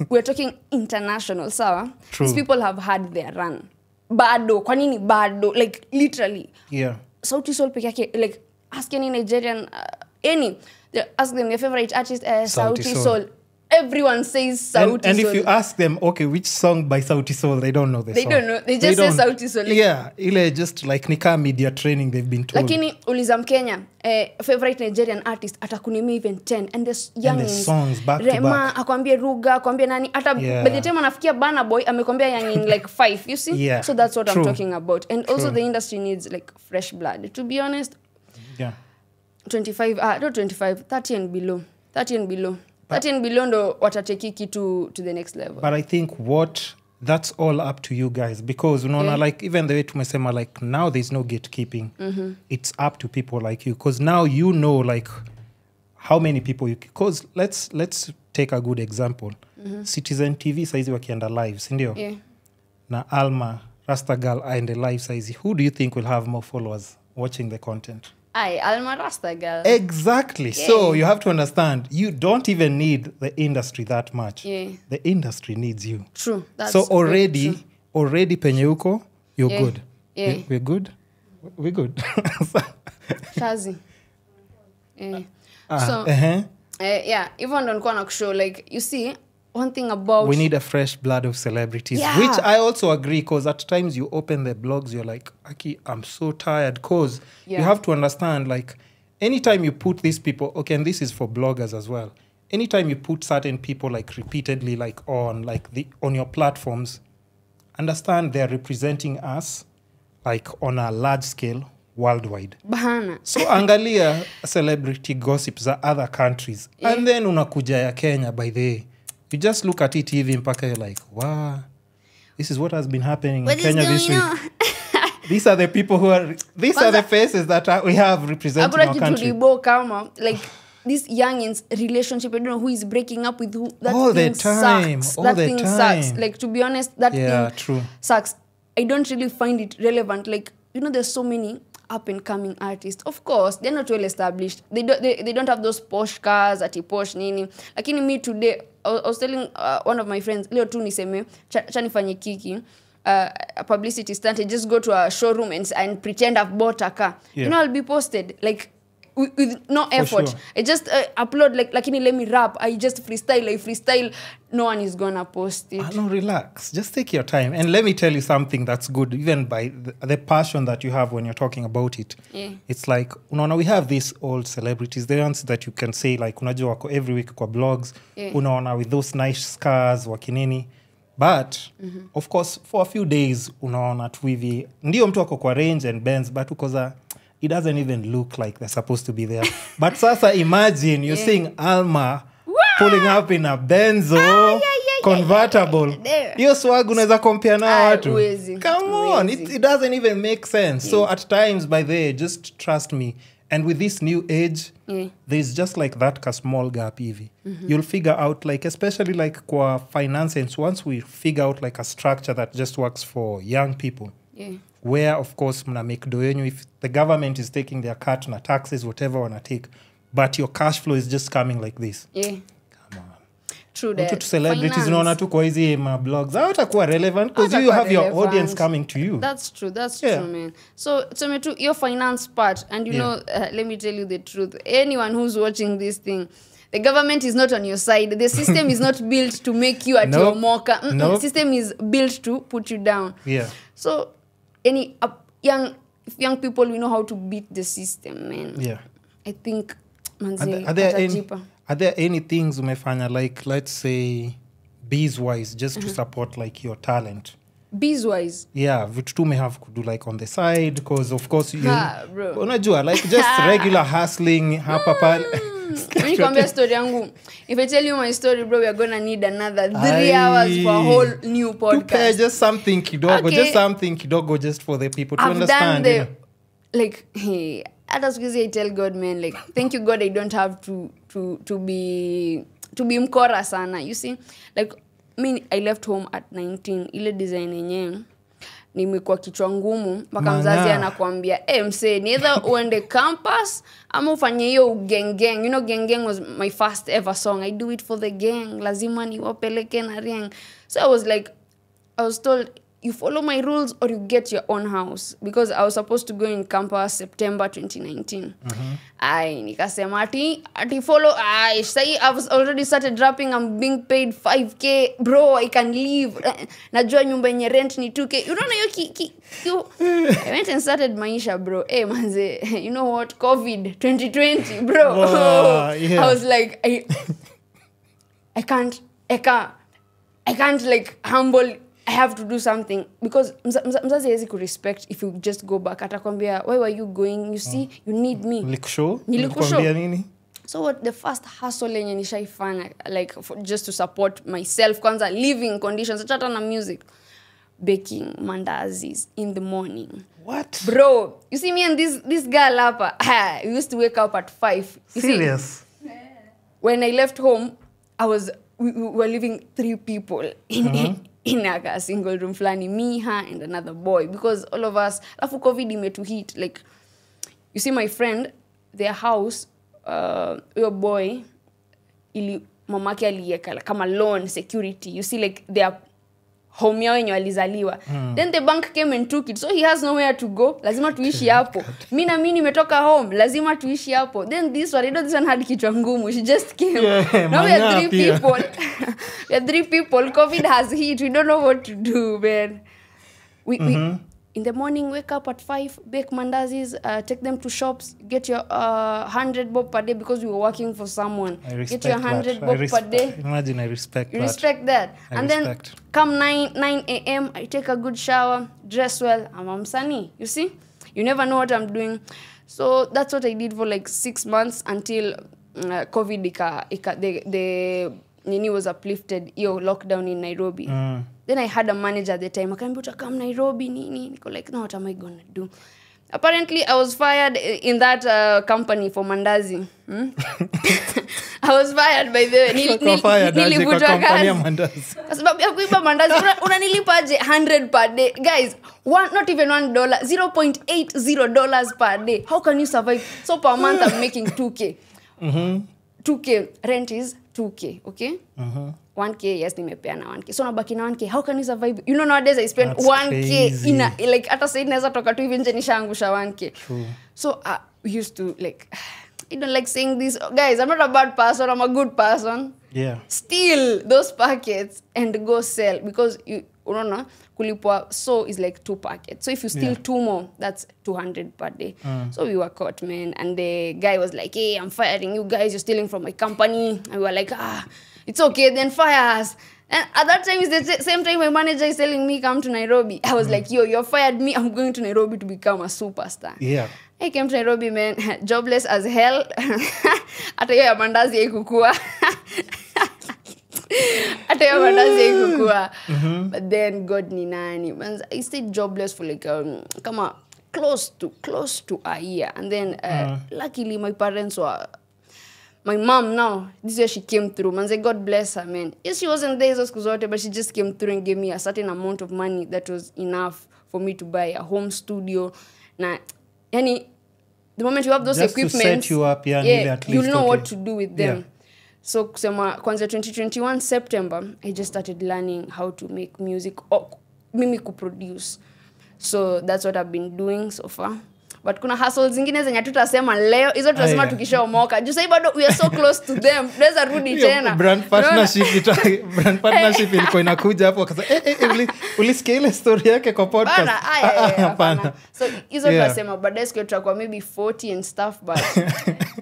we're talking international, sawa? True. These people have had their run. Bado, kwa nini bado? Like, literally. Yeah. Sauti Sol peke yake, like, ask any Nigerian, ask them their favorite artist, Sauti Sol. everyone says Sauti and Sol. if you ask them, okay, which song by Sauti Sol, they don't know the They song. don't know. They just say Sauti Sol. Like, yeah, ile just like nika media training they've been told. Lakini uliza Mkenya, favorite Nigerian artist atakunimi even 10 and the young and the songs back Rema, to back. akwambie Ruga, akwambie nani hata by the time anafikia Burna Boy amekwambia young in like 5, you see? Yeah, so that's what true. I'm talking about. And also the industry needs like fresh blood. To be honest, Yeah. 25 not 25, 30 and below. 30 and below. 30 and below ndo watateki kitu to the next level. But I think that's all up to you guys because unaona like even the way tumesema like now there's no gatekeeping. It's up to people like you because now you know like how many people you because let's take a good example. Citizen TV saizi wakienda live, si ndio? Yeah. Na Alma, Rasta Girl aende live saizi. Who do you think will have more followers watching the content? Alma Rasta Girl. Exactly. Yeah. So you have to understand, you don't even need the industry that much. Yeah. The industry needs you. True. That's so already penye uko, you're good. Yeah. We're good? We're good. Shazi. Yeah. Even don't wanna show like you see one thing about we need a fresh blood of celebrities, which I also agree because at times you open the blogs, you're like, Aki, I'm so tired because you have to understand like anytime you put these people, okay, and this is for bloggers as well. Anytime you put certain people like repeatedly like on your platforms, understand they're representing us like on a large scale worldwide. Bahana. So angalia celebrity gossip za other countries and then unakuja ya Kenya by the way. You just look at it TV mpaka you're like, wow, this is what has been happening in Kenya this week. These are the people are the faces that we have representing our country. Like this youngins relationship, I don't know who is breaking up with who. That all thing the time. Sucks. All that the thing time. sucks. Like to be honest, that thing true. sucks. I don't really find it relevant. Like, there's so many up and coming artists. Of course, they're not well established. They don't have those posh cars, ati posh nini. Lakini me today, I was telling one of my friends, leo tu niseme, chanifanye kiki, a publicity stunt, I just go to a showroom and pretend I've bought a car. Yeah. I'll be posted, like, with no effort. Sure. I just upload, like, lakini let me rap. I just freestyle. No one is gonna post it. No, relax. Just take your time. And let me tell you something that's good, even by the passion that you have when you're talking about it. Yeah. It's like, we have these old celebrities, the ones that you can say, like, unajua wako every week kwa blogs, unaona with those nice scars, wakinini. But, of course, for a few days, unaona tu hivi, ndio mtu wako kwa range and Benz, but ukoza, it doesn't even look like they're supposed to be there. But sasa imagine you're seeing Alma pulling up in a Benzo convertible. Hiyo swag unaweza compare na watu. Come on, it doesn't even make sense. So at times by the way, just trust me. And with this new age, there's just like that small gap hivi. You'll figure out like, especially like kwa finances, once we figure out like a structure that just works for young people. Where of course mna make do yenyu, if the government is taking their cut na taxes, whatever wanna take, but your cash flow is just coming like this. Come on. True that. To celebrities unaona tu kwa hizi blogs hawatakuwa relevant because you have your audience coming to you. That's true, man. So me too, your finance part, and let me tell you the truth. Anyone who's watching this thing, the government is not on your side. The system is not built to make you at your mocha. The system is built to put you down. So young people, we know how to beat the system, man. I think are there any things umefanya like, let's say, biz-wise, just to support like your talent? Biz-wise? Yeah, which tu may have to do like on the side, because of course you bro. Unajua, like just regular hustling hapa pale. Nikwambia story yangu. If I tell you my story, bro, we are gonna need another 3 hours for a whole new podcast. Just something kidogo, just for the people to understand. I've done like, hey, as I tell God, man, like, thank you God, I don't have to be mkora sana. You see, like, I left home at 19. Ile design yenyewe nimekuwa kichwa ngumu mpaka mzazi anakuambia msee ni either uende campus ama ufanye hiyo geng. Geng was my first ever song. I do it for the gang, lazima niwapeleke na ring. So I was told you follow my rules or you get your own house, because I was supposed to go in campus September 2019. Nikasema ati follow. Say I've already started rapping. I'm being paid 5K, bro. I can leave. Najua nyumba yenye rent ni 2K. You don't know I went and started maisha, bro. Hey manze, you know what? COVID 2020, bro. Yeah. I was like, I can't like humble. I have to do something, because mzazi hawezi ku respect if you just go back. Atakwambia, why were you going? You see, you need me. Nilikushow nini? So what the first hustle yenye nishaifanya, like just to support myself, kwanza living conditions, chata na music, baking mandazis in the morning. What? Bro, you see me and this girl hapa, we used to wake up at 5. Serious? See, when I left home, we were living 3 people in a single room flani, me, her, and another boy, because all of us, afu COVID imetu hit. Like, you see my friend, their house, your boy, mamake aliyeka kama loan security. You see, like, their home yao yenye walizaliwa. Then the bank came and took it, so he has nowhere to go. Lazima tuishi hapo. Mimi nimetoka home, lazima tuishi hapo. Then this one had kichwa ngumu. She just came. Now we are 3 people. We are 3 people. COVID has hit. We don't know what to do, man. We in the morning, wake up at 5, bake mandazis, take them to shops, get your 100 bob per day, because we were working for someone. Get your 100 bob per day. Imagine, I respect that. You respect that. Then come 9 a.m., I take a good shower, dress well, I'm msanii. You see? You never know what I'm doing. So that's what I did for like 6 months until COVID, the nini was uplifted, lockdown in Nairobi. Then I had a manager at the time. Akaniambia come Nairobi nini. Niko like, no, what am I going to do? Apparently, I was fired in that company for mandazi. I was fired by the nilivutwa kazi. Kwa sababu ya kuiba mandazi, unanilipaje 100 per day. Guys, not even $1, $0.80 per day. How can you survive? So per month I'm making 2K. 2K. Rent is 2K, okay? 1K, yes, nimepeana 1K. So nabaki na 1K. How can you survive? You know, nowadays I spend 1K in a, like, hata said naweza toka tu hivi nje nishaangusha 1K. True. So we used to, like, I don't like saying this. Guys, I'm not a bad person. I'm a good person. Yeah. Steal those packets and go sell, because you know, kulipwa so is like 2 packets. So if you steal 2 more, that's 200 per day. So we were caught, man. And the guy was like, hey, I'm firing you guys. You're stealing from my company. And we were like, it's okay, then fire us. And at that time, it's the same time my manager is telling me, come to Nairobi. I was like, yo, you're fired me. I'm going to Nairobi to become a superstar. Yeah. I came to Nairobi, man, jobless as hell. Ata yo ya mandazi haikukua. But then God ni nani. I stayed jobless for like close to a year. And then luckily my parents were, my mom now, this is where she came through. Manze, God bless her, man. Yes, she wasn't there hizo siku zote, but she just came through and gave me a certain amount of money that was enough for me to buy a home studio. Na, yani, the moment you have those just equipment, to set you up, at least, you'll know what to do with them. So, kwanza 2021 September, I just started learning how to make music, mimi kuproduce. So that's what I've been doing so far. But kuna hustles zingine zenye tutasema leo, hizo tutasema tukishaomoka. Just say bado we are so close to them. Tunaweza rudi tena. Brand partnership ilikuwa inakuja hapo akasema ulisikia ile story yake kwa podcast. Hapana. So hizo tutasema baadaye siku tutakuwa maybe 40 and stuff, but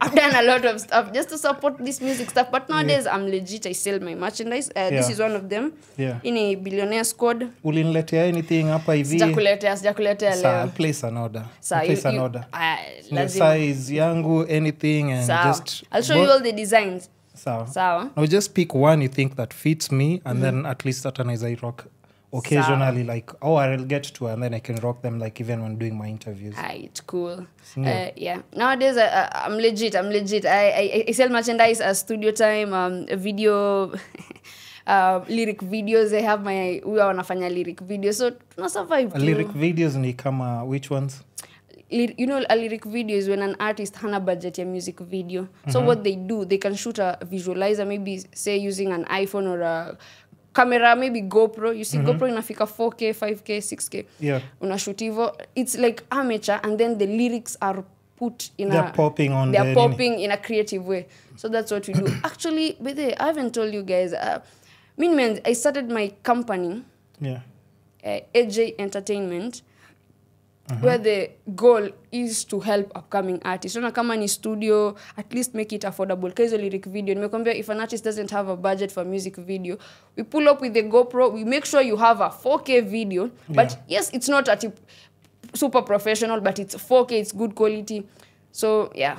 I've done a lot of stuff just to support this music stuff. But nowadays I'm legit. I sell my merchandise. This is one of them. In a billionaire squad. Uliniletea anything hapa hivi? Sijakuletea leo. Place an order. An order. Size yangu, anything, and just I'll show you all the designs. Sawa. I'll just pick one you think that fits me, and then at least that I rock occasionally, like, I'll get to, and then I can rock them, like, even when doing my interviews. It's cool. Nowadays I'm legit. I sell merchandise as studio time, video lyric videos. I have we wanafanya lyric videos, so tuna survive. Lyric videos ni kama which ones? You know, a lyric video is when an artist hana budget ya music video. So what they do, they can shoot a visualizer, maybe say using an iPhone or a camera, maybe GoPro. You see GoPro inafika 4K, 5K, 6K. Yeah. Unashoot hivyo. It's like amateur, and then the lyrics are put in they're popping in a creative way. So that's what we do. Actually, by the way, I haven't told you guys. I started my company, AJ Entertainment, where the goal is to help upcoming artists. So, kama ni studio, at least make it affordable. Kazo lyric video. Nimekwambia, if an artist doesn't have a budget for music video, we pull up with the GoPro. We make sure you have a 4K video. But yes, it's not super professional, but it's 4K. It's good quality. So yeah,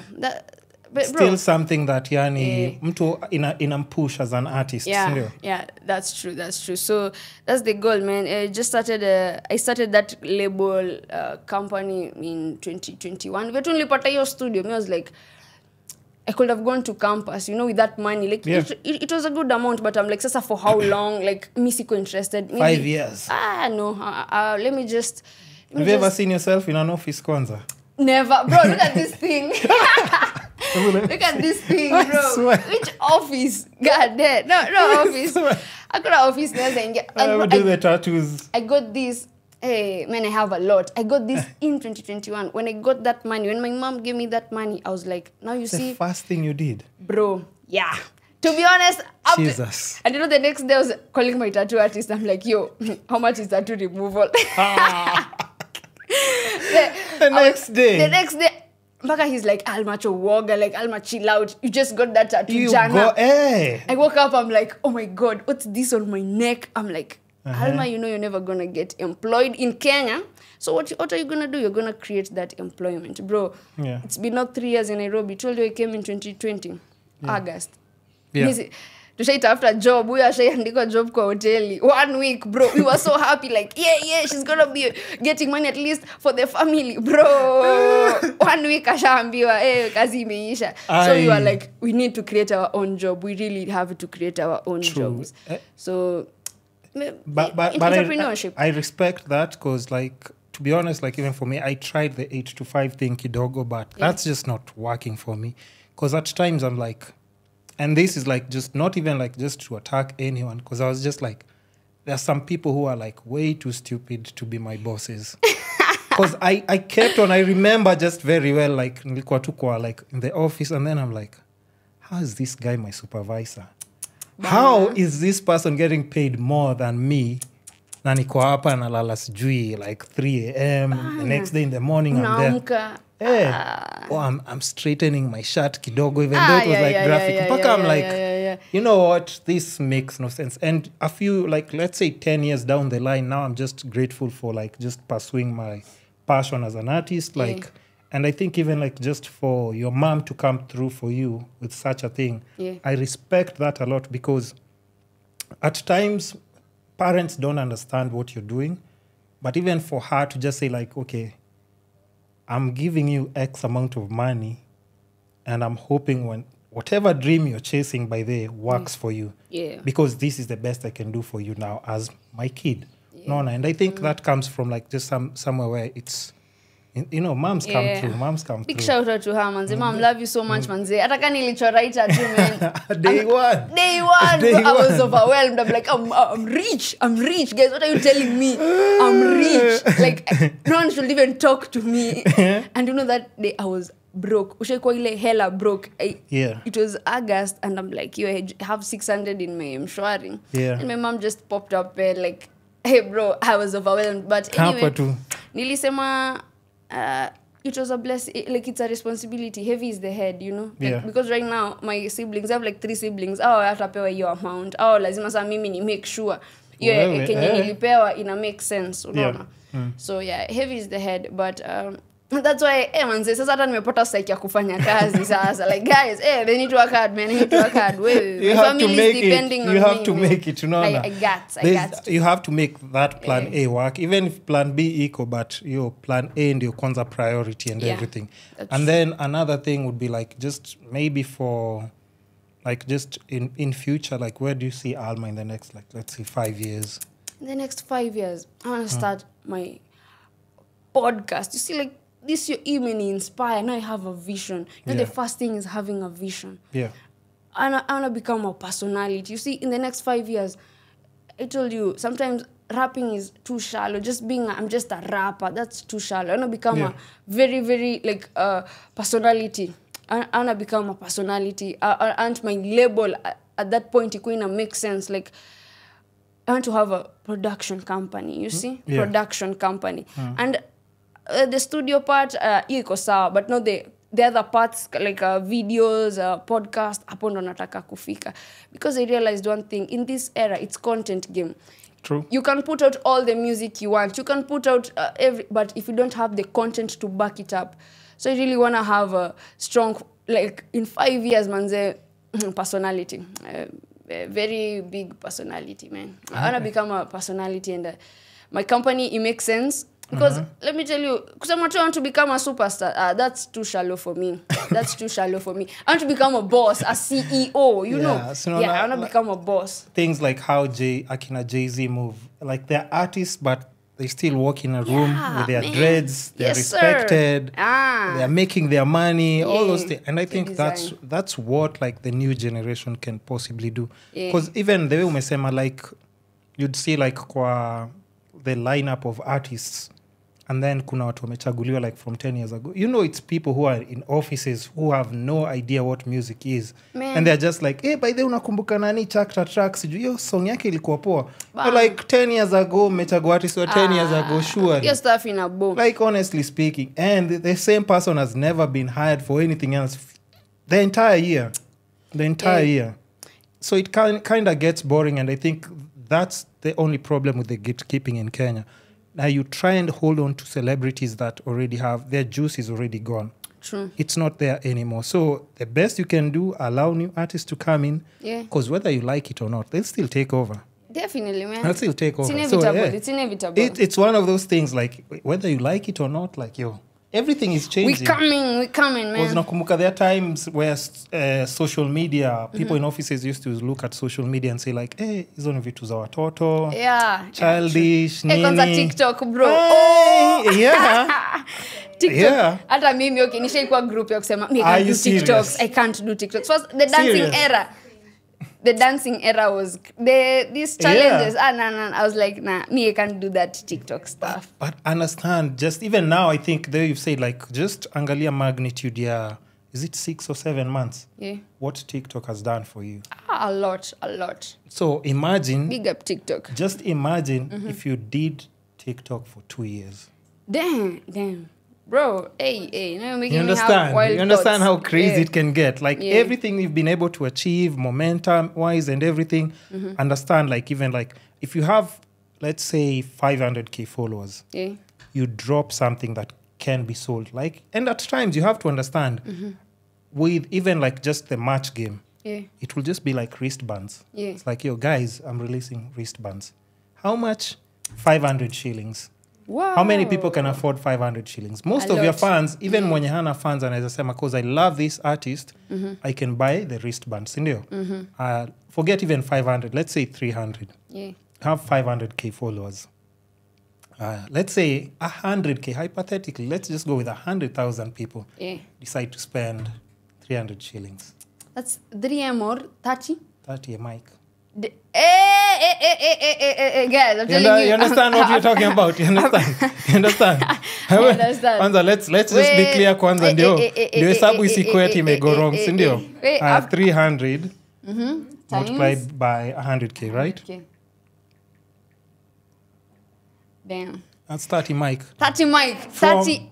but still bro, something that mtu inampush as an artist. Yeah, that's true. So that's the goal, man. I started that label company in 2021. But only pata your studio. I was like, I could have gone to campus, with that money. Like it was a good amount, but I'm like, sasa for how long? Like, me siko interested. Maybe, 5 years. No. Let me just. Have you ever seen yourself in an office kwanza? Never, bro. Look at this thing. Look at this thing, bro. Which office? God damn. No office. I got an office there. I do the tattoos. I got this. Hey, man, I have a lot. I got this in 2021. When I got that money, when my mom gave me that money, I was like, now you see. The first thing you did. Bro, yeah. To be honest, Jesus. And the next day I was calling my tattoo artist. I'm like, yo, how much is tattoo removal? The next day. Mpaka he's like, Alma chowoga, like Alma chill out. You just got that tattoo, Jana. I woke up, I'm like, oh my God, what's this on my neck? I'm like, Alma, you're never gonna get employed in Kenya. So what are you gonna do? You're gonna create that employment, bro. Yeah. It's been not 3 years in Nairobi. Told you I came in 2020, August. Yeah. After job, we are shaandikwa job kwa hoteli. 1 week, bro. We were so happy, like, yeah, she's gonna be getting money at least for the family, bro. 1 week ashaambiwa, kazi imeisha. So we were like, we need to create our own job. We really have to create our own jobs. So, but entrepreneurship. I respect that because, like, to be honest, like, even for me, I tried the 8 to 5 thing kidogo, but that's just not working for me. Because at times I'm like, and this is like just not even like just to attack anyone, because I was just like, there's some people who are like way too stupid to be my bosses. Because I kept on, I remember just very well, like nilikuwa tu kwa like in the office, and then I'm like, how is this guy my supervisor? How is this person getting paid more than me? Na niko hapa nalala sijui like 3 a.m. The next day in the morning I'm there. I'm straightening my shirt kidogo, even though it was like graphic. I'm like, you know what? This makes no sense. And a few, like, let's say 10 years down the line, now I'm just grateful for like just pursuing my passion as an artist. Like, and I think even like just for your mom to come through for you with such a thing, I respect that a lot, because at times parents don't understand what you're doing. But even for her to just say like, okay, I'm giving you X amount of money, and I'm hoping when whatever dream you're chasing by there works for you. Yeah. Because this is the best I can do for you now as my kid. Yeah. And I think that comes from like just somewhere where it's, moms come through. Big shout out to her, manze. Mom, love you so much, manze. Ataka nilichoraita tu, man. Day one. I was overwhelmed. I'm like, I'm rich. Guys, what are you telling me? I'm rich. Like, no one should even talk to me. And you know that day I was broke. Ushaikuwa ile hella broke. It was August, and I'm like, I have 600 in my mshwari. Yeah. And my mom just popped up and like, hey, bro, I was overwhelmed. But anyway, nilisema, it was a blessing. Like, it's a responsibility. Heavy is the head, Like, because right now my siblings, I have like 3 siblings. I have to pay your amount. Lazima sa mimi ni make sure kenye nilipewa ina make sense, unaona. So heavy is the head, but that's why manze sasa hata nimepata psyche ya kufanya kazi sasa, like, guys, they need to work hard, man. You have to make it, I got you have to make that plan A work, even if plan B equal, but your plan A and your kwanza priority and everything. And then another thing would be like, just maybe for like just in future, like, where do you see Alma in the next, like, let's say 5 years? In the next 5 years, I want to start my podcast. You see, like, this year even inspire. Now I have a vision. The first thing is having a vision. Yeah. I want to become a personality. You see, in the next 5 years, I told you, sometimes rapping is too shallow. I'm just a rapper. That's too shallow. I want to become a very, very, like, personality. I want to become a personality. And my label, at that point, it couldn't make sense. Like, I want to have a production company, you see? Yeah. Production company. And the studio part, iko sawa, but not the other parts, like videos, podcast, hapo ndo nataka kufika. Because I realized one thing, in this era, it's content game. True. You can put out all the music you want. You can put out but if you don't have the content to back it up. So I really want to have a strong, like, in 5 years, manze, personality. A very big personality, man. I want to become a personality, and my company, it makes sense. Because let me tell you, because I want to become a superstar. That's too shallow for me. That's too shallow for me. I want to become a boss, a CEO, you know. So I want to become a boss. Things like how Akina Jay-Z move. Like, they're artists, but they still walk in a room with their dreads. They're respected. They're making their money, all those things. And I think that's what, like, the new generation can possibly do. Because even the way umesema, like, you'd see, like, the lineup of artists, and then kuna watu wamechaguliwa, like, from 10 years ago. You know, it's people who are in offices who have no idea what music is. And they're just like, hey, by the way, unakumbuka nani Chapter tracks? Hiyo song yake ilikuwa poa. But like 10 years ago, mechagua artists were 10 years ago, sure. Your stuff in a book. Like, honestly speaking. And the same person has never been hired for anything else the entire year. So it kind of gets boring, and I think that's the only problem with the gatekeeping in Kenya. Now you try and hold on to celebrities that already have, their juice is already gone. True. It's not there anymore. So the best you can do, allow new artists to come in. Because whether you like it or not, they'll still take over. Definitely, man. They'll still take over. It's inevitable. It's inevitable. It's one of those things, like, whether you like it or not, like, everything is changing. We're coming, man. Because nakumbuka, there are times where social media, people in offices used to look at social media and say, like, hey, hizo ni vitu za watoto. Childish, nini. Kwanza TikTok, bro. TikTok. Hata mimi, okay, nishaikuwa group ya kusema, I can't do TikToks. I can't do TikToks. First, the dancing era. The dancing era was these challenges. I was like, nah, me, I can't do that TikTok stuff. But understand, just even now, I think there you've said, like, just angalia magnitude, is it 6 or 7 months? What TikTok has done for you? A lot. So imagine. Big up TikTok. Just imagine if you did TikTok for 2 years. Damn. Bro, hey, you understand how crazy it can get. Like, everything you've been able to achieve, momentum-wise and everything, understand, like, even, like, if you have, let's say, 500K followers, you drop something that can be sold. Like, and at times, you have to understand, with even, like, just the match game, it will just be like wristbands. It's like, guys, I'm releasing wristbands. How much? 500 shillings. Wow. How many people can afford 500 shillings? Most of your fans, even mwenye hana fans, anaweza sema, because I love this artist, I can buy the wristbands. Forget even 500, let's say 300. Have 500K followers. Let's say 100K, hypothetically, let's just go with 100,000 people. Decide to spend 300 shillings. That's 3M or 30? 30 a mic. Guys, I'm telling you. You understand what you're talking about? You understand? I understand. Kwanza, let's just be clear kwanza, ndio hesabu isikuwe ati imego wrong, si ndio? 300 multiplied by 100K, right? Okay. Damn. That's 30 mic. 30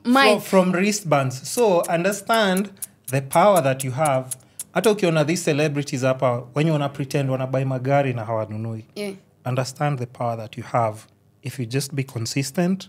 mic. From wristbands. So understand the power that you have. Hata ukiona these celebrities hapa, when you wanna pretend wanabuy magari na hawanunui. Understand the power that you have if you just be consistent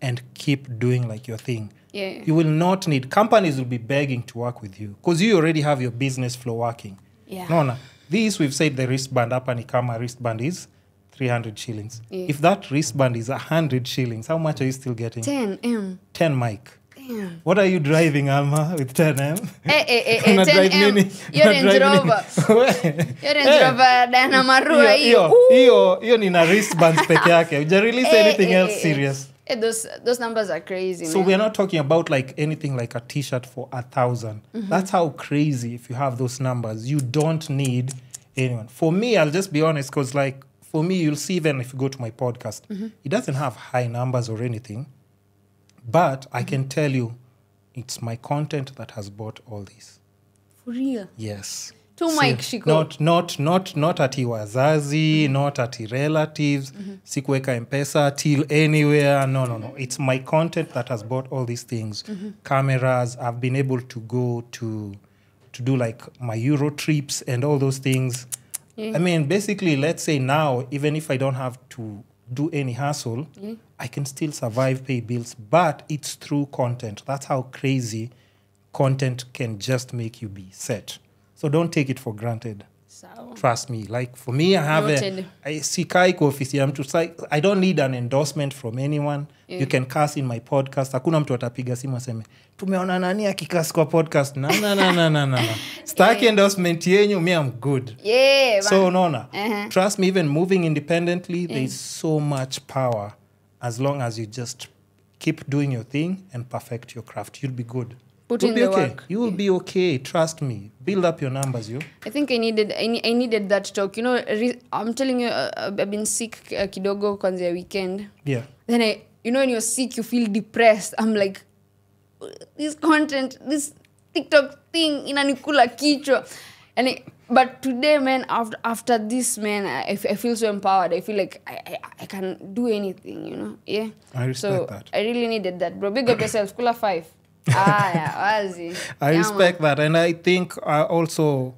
and keep doing, like, your thing. You will not need, companies will be begging to work with you because you already have your business flow working. No. These, we've said the wristband, hapa ni kama wristband is 300 shillings. If that wristband is 100 shillings, how much are you still getting? 10 mic. Damn. What are you driving, Alma, with 10M? Hey, 10M. You're in Rover. You're in Rover, Dana Marua. Hiyo ni na wristbands peke yake. Uja release anything else serious. Those numbers are crazy, So we're not talking about, like, anything like a t-shirt for 1,000. That's how crazy if you have those numbers. You don't need anyone. For me, I'll just be honest, because, like, for me, you'll see even if you go to my podcast, it doesn't have high numbers or anything. But I can tell you, it's my content that has bought all this. For real? Yes. To Mike Shiko. Not ati wazazi, not ati relatives, sikuweka M-Pesa till anywhere. No. It's my content that has bought all these things. Cameras, I've been able to go to do like my Euro trips and all those things. Yeah. I mean, basically, let's say now, even if I don't have to do any hustle, I can still survive, pay bills, but it's through content. That's how crazy content can just make you be set. So don't take it for granted. So, trust me. Like for me, I have sikai kwa ofisi ya mtu. I don't need an endorsement from anyone. You can cast in my podcast. Hakuna mtu atapiga simu aseme, tumeona nani akicast kwa podcast. No. Staki endorsement yenyu, me I'm good. Yeah. So no. Trust me, even moving independently, there's so much power. As long as you just keep doing your thing and perfect your craft, you'll be good. Put in the work. You will be okay. Trust me. Build up your numbers, you. I think I needed that talk. You know, I'm telling you, I've been sick kidogo kwanzia weekend. Yeah. Then when you're sick, you feel depressed. I'm like, this content, this TikTok thing, inanikula kichwa. But today, man, after this, man, I feel so empowered. I feel like I can do anything, you know. Yeah. I respect that. I really needed that, bro. Big up yourself. Kula 5. I respect that, and I think I also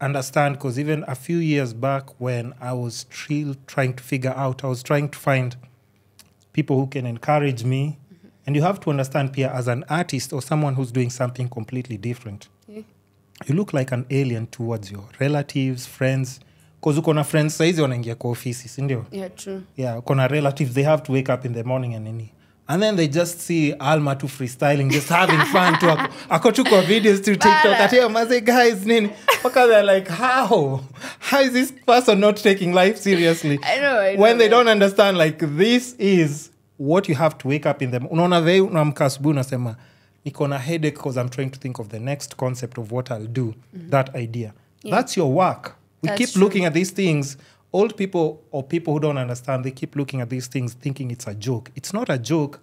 understand, because even a few years back when I was still trying to figure out, I was trying to find people who can encourage me. And you have to understand, Pia, as an artist or someone who's doing something completely different, you look like an alien towards your relatives, friends, because uko na friends saizi wanaingia kwa ofisi, si ndio? Yeah, true. Yeah, uko na relatives, they have to wake up in the morning and then they just see Alma to freestyling, just having fun to ako tu kwa videos to TikTok. At here, maze guys, nini? Okay, they're like, how is this person not taking life seriously? I know. When they don't understand, like, this is what you have to wake up in them. Unaona vei unamka asubuhi unasema, niko na headache because I'm trying to think of the next concept of what I'll do. That idea. Yeah. That's your work. That's keep looking at these things. Old people or people who don't understand, they keep looking at these things thinking it's a joke. It's not a joke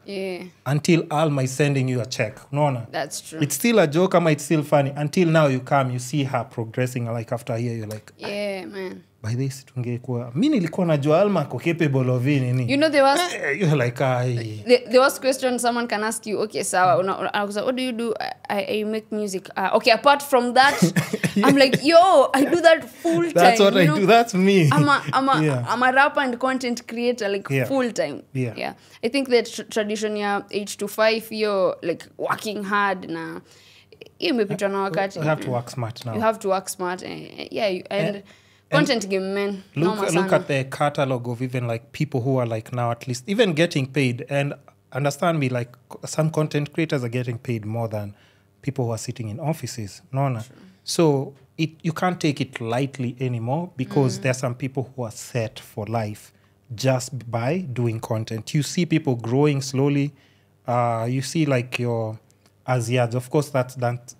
until Alma is sending you a check. No. That's true. It's still a joke, ama it's still funny. Until now you come, you see her progressing. Like after a year, you're like, yeah, man. By this, tungekuwa. Mimi nilikuwa najua Alma ako capable of nini. You know, there was... You're like, there was question someone can ask you, okay, sawa, what do you do? I make music. Okay, apart from that, I'm like, yo, I do that full time. That's what I do. That's me. I'm a rapper and content creator, like full time. Yeah. I think that tradition, 8 to 5, you're like working hard na. You have to work smart now. You have to work smart. Content game, man. Look at the catalog of even like people who are like now at least even getting paid. And understand me, like some content creators are getting paid more than people who are sitting in offices. No. So you can't take it lightly anymore, because there are some people who are set for life just by doing content. You see people growing slowly. You see like your Asiads, of course that's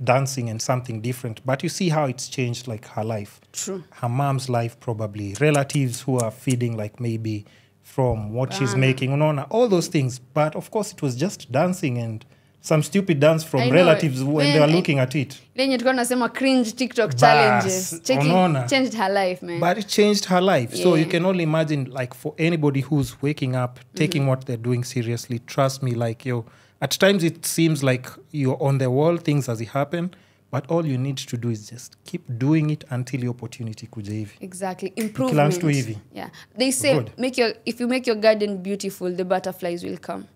dancing and something different, but you see how it's changed like her life. True. Her mom's life, probably relatives who are feeding like maybe from what she's making, all those things. But of course it was just dancing and some stupid dance from relatives when they are looking at it. Then you're going to say cringe TikTok challenges. Changed her life, man. But it changed her life. So you can only imagine, like, for anybody who's waking up, taking what they're doing seriously, trust me, like, at times it seems like you're on the wall, things as it happen, but all you need to do is just keep doing it until your opportunity kuja hivi. Exactly. Improvement. Yeah. They say, if you make your garden beautiful, the butterflies will come.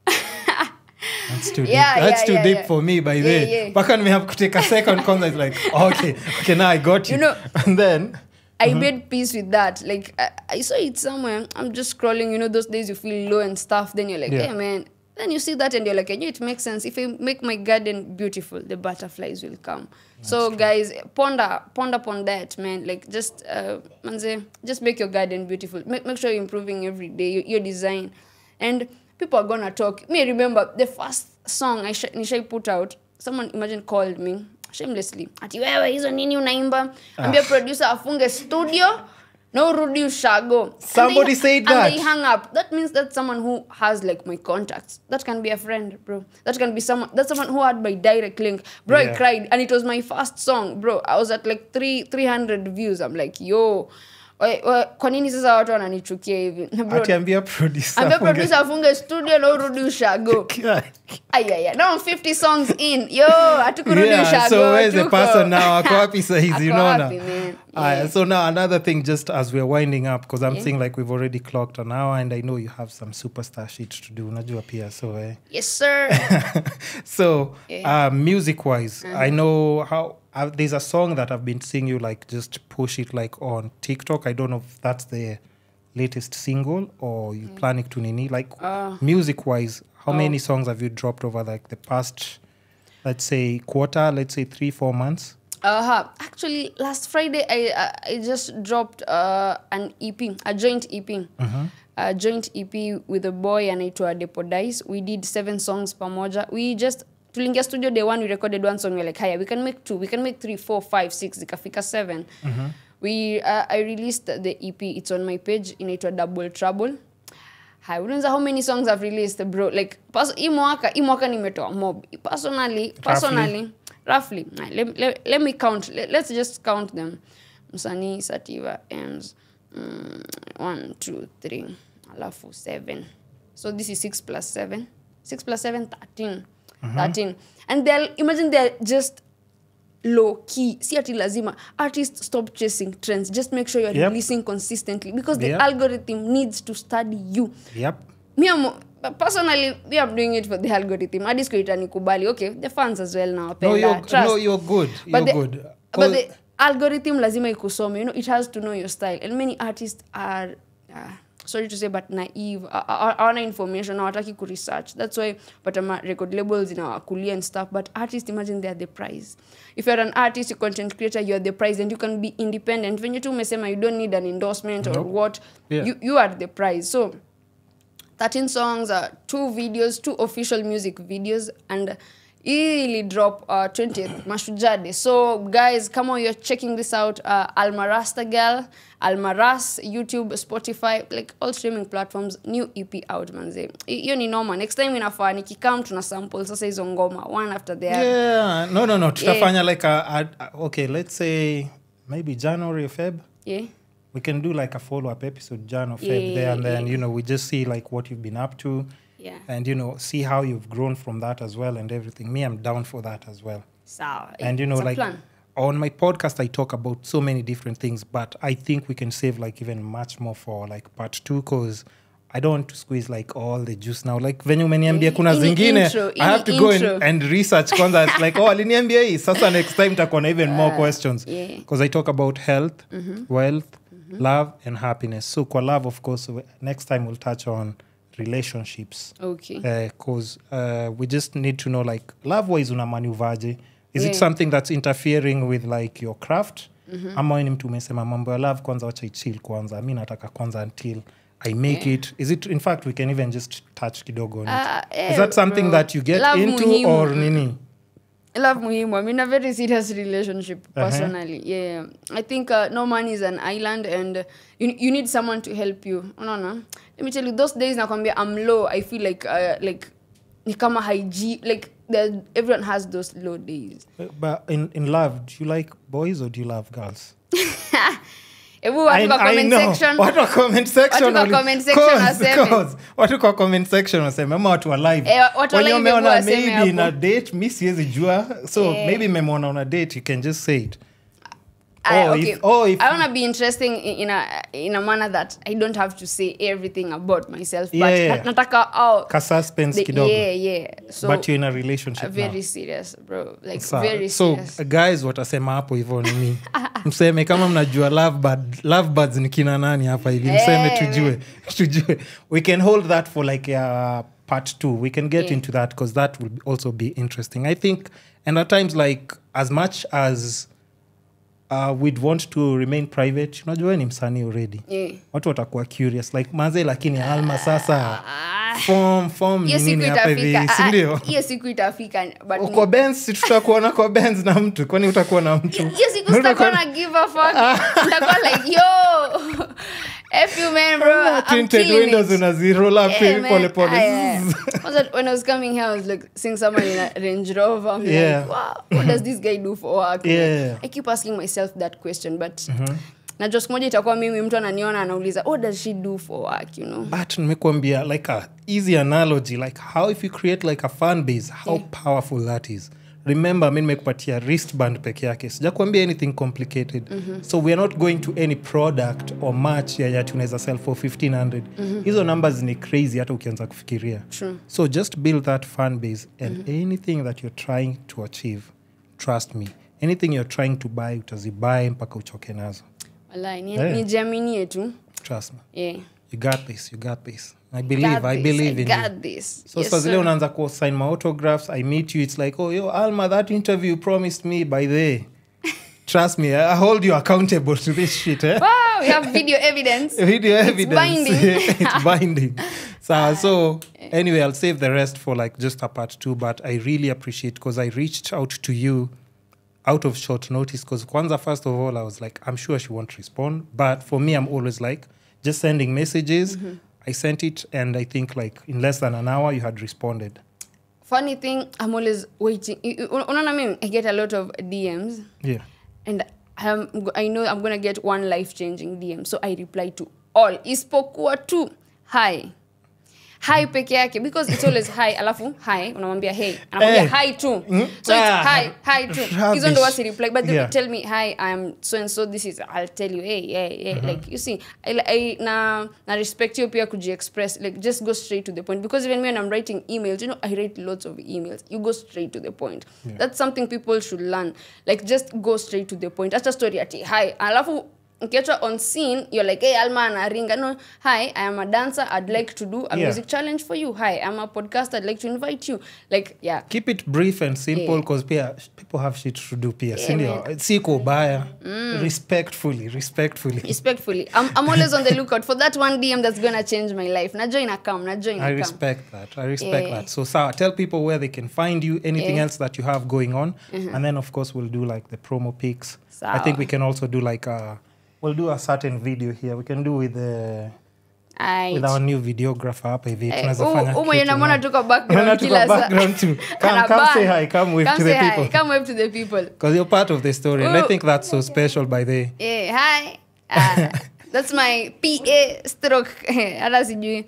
That's too deep. That's too deep for me, by the way. Why can't we have to take a second concept? Like, okay, now I got you. And then... I made peace with that. Like, I saw it somewhere. I'm just scrolling. Those days you feel low and stuff. Then you're like, hey, man. Then you see that and you're like, it makes sense. If I make my garden beautiful, the butterflies will come. That's true. Guys, ponder upon that, man. Like, just make your garden beautiful. Make sure you're improving every day, your design. And people are going to talk. Me, remember, the first song Nishai put out, someone, imagine, called me. Shamelessly. Ati wewe hizo nini unaimba? Ambia producer afunge studio no rudi ushago. Somebody said that. And they hung up. That means that's someone who has like my contacts. That can be a friend, bro. That can be someone. That's someone who had my direct link. Bro, I cried. And it was my first song, bro. I was at like 300 views. I'm like, yo. Kwa nini sasa watu wananichukia hivi? Akiambia producer. Ambia producer afunge studio na urudi ushago. Aya. Now 50 songs in. Yo, hatukurudi ushago. So where's the person now? Ako wapi sahizi, unaona? Yeah. So now another thing, just as we're winding up, because I'm seeing like we've already clocked an hour, and I know you have some superstar shit to do. Unajua pia, so yes, sir. So music-wise, I know how there's a song that I've been seeing you like just push it like on TikTok. I don't know if that's the latest single or you planning to nini. Like music-wise, how many songs have you dropped over like the past, let's say quarter, let's say 3-4 months? Actually, last Friday I just dropped an EP, a joint EP. A joint EP with a boy anaitwa Deported. We did 7 songs pamoja. We just tulingia studio day 1, we recorded 1 song. We're like, "Hiya, we can make 2, we can make 3, 4, 5, 6, zikafika 7." I released the EP. It's on my page. Inaitwa Double Trouble. I wouldn't know how many songs I've released, bro. Like, hii mwaka nimetoa mob. Personally, roughly. Let me count. Let's just count them. Msanii, Sativa, Ems. 1, 2, 3. Alafu 7. So this is 6 plus 7. 6 plus 7, 13. 13. And they're just low key. See ati lazima. Artists, stop chasing trends. Just make sure you're releasing consistently. Because the algorithm needs to study you. Personally, we are doing it for the algorithm. Adis ko itanikubali. Okay, the fans as well now. You're good. But the algorithm lazima ikusome. You know, it has to know your style. And many artists are... sorry to say, but naive. Our information, hawataki ku research. That's why, but record labels in our kulia and stuff. But artists, imagine they're the prize. If you're an artist, a content creator, you're the prize, and you can be independent. When you do mesema, you don't need an endorsement or what. You are the prize. So 13 songs, 2 videos, 2 official music videos, and Ili drop 20th Mashujade. So guys, come on, you're checking this out. Alma Rasta Girl, Alma Ras, YouTube, Spotify, like all streaming platforms. New EP out, manze. Hiyo ni noma. Next time inafaa nikikam tuna samples sasa hizo ngoma one after the other. Yeah, no. Tutafanya like okay, let's say maybe January or Feb. Yeah. We can do like a follow-up episode Jan or Feb there, and then you know we just see like what you've been up to. Yeah. And, you know, see how you've grown from that as well and everything. Me, I'm down for that as well. So, and, you know, like, on my podcast, I talk about so many different things, but I think we can save, like, even much more for, like, part 2, because I don't want to squeeze, like, all the juice now. Like, venye umeniambia kuna zingine, I have to go and research kwanza. It's like, aliniambia hii. Sasa next time takuwa na even more questions. Because I talk about health, wealth, love, and happiness. So, kwa love, of course, next time we'll touch on relationships. Okay. Because we just need to know, like, love-wise unamanuvaje? Is it something that's interfering with, like, your craft? Ama wewe ni mtu umesema mambo ya love kwanza wacha ichill kwanza. Mimi nataka kwanza until I make it. Is it, in fact, we can even just touch kidogo on it. Is that something that you get love into muhimu. Or nini? Love muhimu. I'm in a very serious relationship personally. Yeah. I think no man is an island, and you need someone to help you. No. Let me tell you, those days nakwambia I'm low, I feel like ni kama hygiene, like everyone has those low days. But in love, do you like boys or do you love girls? Watu kwa comment section waseme. Watu kwa comment section waseme. Ama watu wa live. Watu wa live umeona maybe in a date, mi siwezi jua. So maybe memeona on a date, you can just say it. Okay. If I want to be interesting in a manner that I don't have to say everything about myself. But nataka ka suspense kidogo. Yeah. So, but you're in a relationship very now. Serious, bro. Like very serious. So guys, watasema hapo hivyo ni mseme kama mnajua love birds ni kina nani hapa hivi. Mseme tujue. We can hold that for like part 2. We can get into that because that will also be interesting. I think, and at times, like, as much as we'd want to remain private, unajua ni msanii already. Watu watakuwa curious like manze, lakini Alma sasa form hiyo nini siku hapa hivi, itafika. si ndio? Hiyo siku itafika, but Kwa Benz tutakuona kwa Benz na mtu, kwani utakuwa na mtu? hiyo siku sitakuwa na give a fuck. Nitakuwa like yo F you man bro, I'm tinted killing windows it. unazi roll up pole pole. When I was coming here, I was like seeing someone in a Range Rover. I'm like, wow, what does this guy do for work? Yeah. I keep asking myself that question, but najua siku moja itakuwa mimi mtu ananiona anauliza what does she do for work, you know? But nimekuambia like a easy analogy, like how if you create like a fan base, how powerful that is. Remember, nimekupatia wristband peke yake. Sijakwambia anything complicated. So we are not going to any product or match ya tunaweza sell for 1500. Hizo numbers ni crazy hata ukianza kufikiria. True. So just build that fan base and anything that you're trying to achieve, trust me, anything you're trying to buy, utazibuy mpaka uchoke nazo. Wallahi, nijiaminie tu. Trust me. Yeah. You got this. I believe in you. This. So yes, zile unaanza ku sign my autographs, I meet you, it's like, oh yo Alma, that interview you promised me by the way. Trust me, I hold you accountable to this shit, eh? Wow, we have video evidence. It's binding. It's binding. So anyway, I'll save the rest for like just a part 2, but I really appreciate because I reached out to you out of short notice because Kwanzaa, first of all, I was like, I'm sure she won't respond. But for me, I'm always like, just sending messages. I sent it, and I think like in less than an hour, you had responded. Funny thing, I'm always waiting. I get a lot of DMs. Yeah. And I know I'm going to get one life-changing DM. So I reply to all. Isipokuwa tu, hi. Hi peke yake, because it's always hi, alafu hi, unamwambia hey. Anamwambia hi too. So it's hi too. Hizo ndo wasi reply, but they tell me hi, I'm so and so, this is, I'll tell you hey. Like you see, I na respect you pia kuji-express, like just go straight to the point, because even when I'm writing emails, you know, I write lots of emails. You go straight to the point. That's something people should learn. Like just go straight to the point. Acha story ati hi, alafu ukiachwa on scene, you're like, hey, Alma anaringa. No, hi, I am a dancer. I'd like to do a music challenge for you. Hi, I'm a podcaster. I'd like to invite you. Like, yeah. Keep it brief and simple because people have shit to do. Siko baya. Respectfully. I'm always on the lookout for that one DM that's going to change my life. Na join a come. I respect that. So, Sarah, tell people where they can find you, anything else that you have going on. And then, of course, we'll do like the promo pics. I think we can also do like we'll do a certain video here. We can do with our new videographer hapa hivi. Tunaweza fanya. Mwenye namona tuko background kila saa. Background too. Come say hi. Come wave to the people. Come wave to the people. Because you're part of the story. And I think that's so special by the way. Yeah, hi. That's my PA stroke. Hata sijui.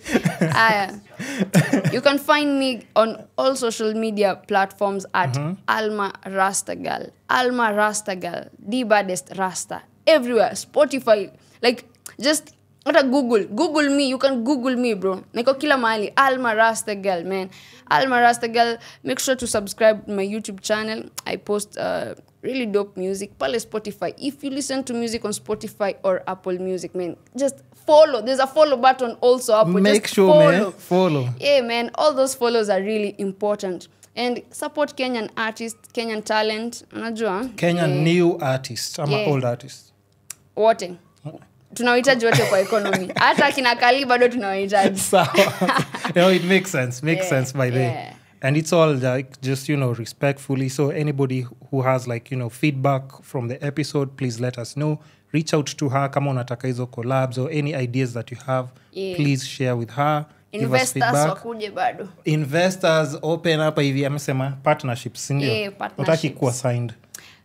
You can find me on all social media platforms at Alma Rastagal. Alma Rastagal. The baddest Rasta. Everywhere. Spotify. Like, just Google me. You can Google me, bro. Niko kila mahali. Alma Rastagal, man. Alma Rastagal. Make sure to subscribe to my YouTube channel. I post really dope music. Pale Spotify. If you listen to music on Spotify or Apple Music, man, just follow. There's a follow button also up. Make just sure, follow. man. Follow. Yeah, man. All those follows are really important. And support Kenyan artists, Kenyan talent. Unajua? Kenyan new artists. I'm an old artist. Wote. Tunawahitaji wote kwa economy. Hata kina Kali bado tunawahitaji. So, it makes sense. Makes sense by the and it's all like just, respectfully. So anybody who has like, feedback from the episode, please let us know. Reach out to her. Kama unataka hizo collabs or any ideas that you have, please share with her. Investors wakuje bado. Investors open up hivi amesema partnerships, ndio. Nataki kuwa signed.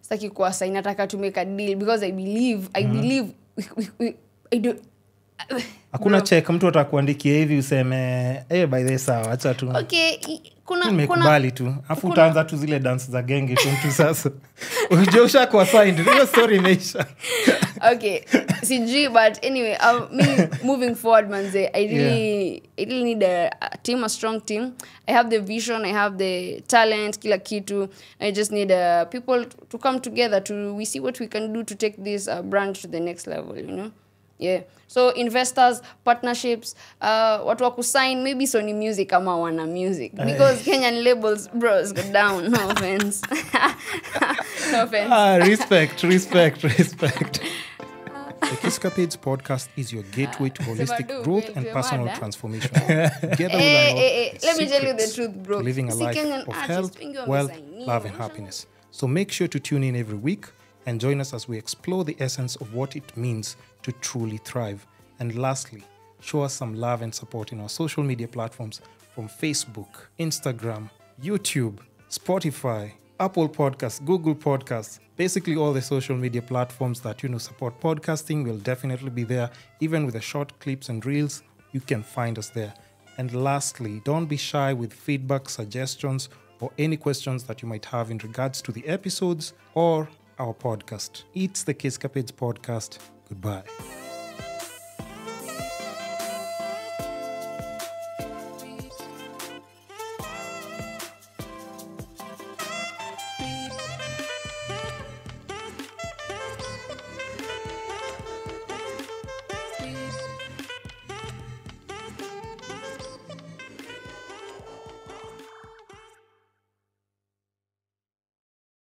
Sitaki kuwa signed, nataka to make a deal because I believe I do. Hakuna check mtu atakuandikia hivi useme by the sawa acha tu. Okay, nimekubali tu. Afu utaanza tu zile dance za genge tu mtu sasa. Unajua kwa signed. Hiyo story imeisha. Okay, sijui but anyway, me moving forward manze, I really need a team, a strong team. I have the vision, I have the talent, kila kitu. I just need people to come together we see what we can do to take this brand to the next level, Yeah. So investors, partnerships, watu wa kusign, maybe Sony Music ama Wana Music. Because Kenyan labels, bros, go down. No offense. No offense. Respect. The Kisscapades podcast is your gateway to holistic growth and personal transformation. Together we learn let me tell you the truth, bro. living a life of health, wealth, love, and happiness. So make sure to tune in every week and join us as we explore the essence of what it means to truly thrive. And lastly, show us some love and support in our social media platforms from Facebook, Instagram, YouTube, Spotify, Apple Podcasts, Google Podcasts, basically all the social media platforms that support podcasting will definitely be there. Even with the short clips and reels, you can find us there. And lastly, don't be shy with feedback, suggestions, or any questions that you might have in regards to the episodes or our podcast. It's the Kisscapades podcast. Goodbye.